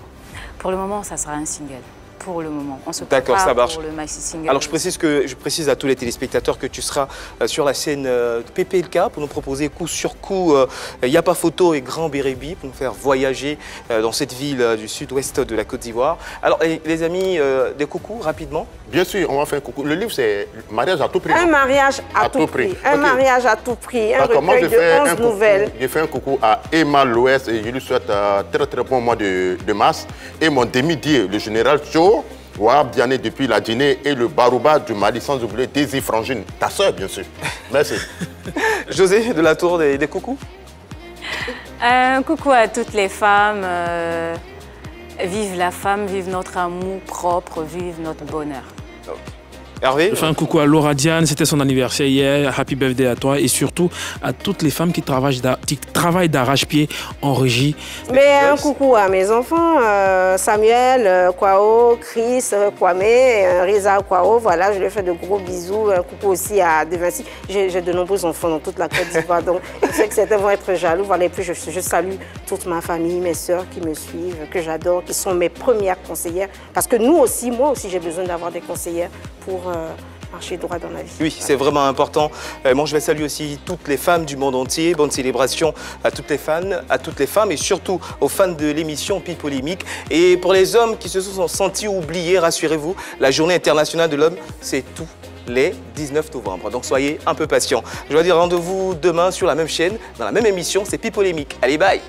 Pour le moment, ça sera un single. Pour le moment, on se D'accord, ça marche. pour le maxi single. Alors je précise à tous les téléspectateurs que tu seras sur la scène PPLK pour nous proposer coup sur coup Y a pas photo et Grand Bérébi pour nous faire voyager dans cette ville du sud-ouest de la Côte d'Ivoire. Alors les amis, des coucous rapidement. Bien sûr, on va faire un coucou. Le livre c'est Mariage à tout prix. Un mariage à tout prix. Un mariage à tout prix. Un recueil de 11 nouvelles. J'ai fait un coucou à Emma Loès et je lui souhaite un très bon mois de mars. Et mon demi-dieu, le général Cho, Wahab Diané depuis la Guinée et le Barouba du Mali, sans oublier Daisy Frangine, ta soeur bien sûr. Merci. José de la Tour, des coucous. Un coucou à toutes les femmes. Vive la femme, vive notre amour propre, vive notre bonheur. Hervé? Je fais un coucou à Laura Diane, c'était son anniversaire hier, happy birthday à toi et surtout à toutes les femmes qui travaillent d'arrache-pied en régie. Mais un coucou à mes enfants, Samuel, Kwao, Chris, Kwame, Riza, Kwao, voilà, je leur fais de gros bisous. Un coucou aussi à De Vinci. J'ai de nombreux enfants dans toute la Côte d'Ivoire, donc je sais que certains vont être jaloux. Voilà, et puis je salue toute ma famille, mes sœurs qui me suivent, que j'adore, qui sont mes premières conseillères. Parce que nous aussi, moi aussi, j'ai besoin d'avoir des conseillères pour marcher droit dans la vie. Oui, c'est vraiment important. Moi, je vais saluer aussi toutes les femmes du monde entier. Bonne célébration à toutes les femmes et surtout aux fans de l'émission Pipolémique. Et pour les hommes qui se sont sentis oubliés, rassurez-vous, la Journée internationale de l'homme, c'est tous les 19 novembre. Donc soyez un peu patients. Je vais dire rendez-vous demain sur la même chaîne, dans la même émission, c'est Pipolémique. Allez, bye!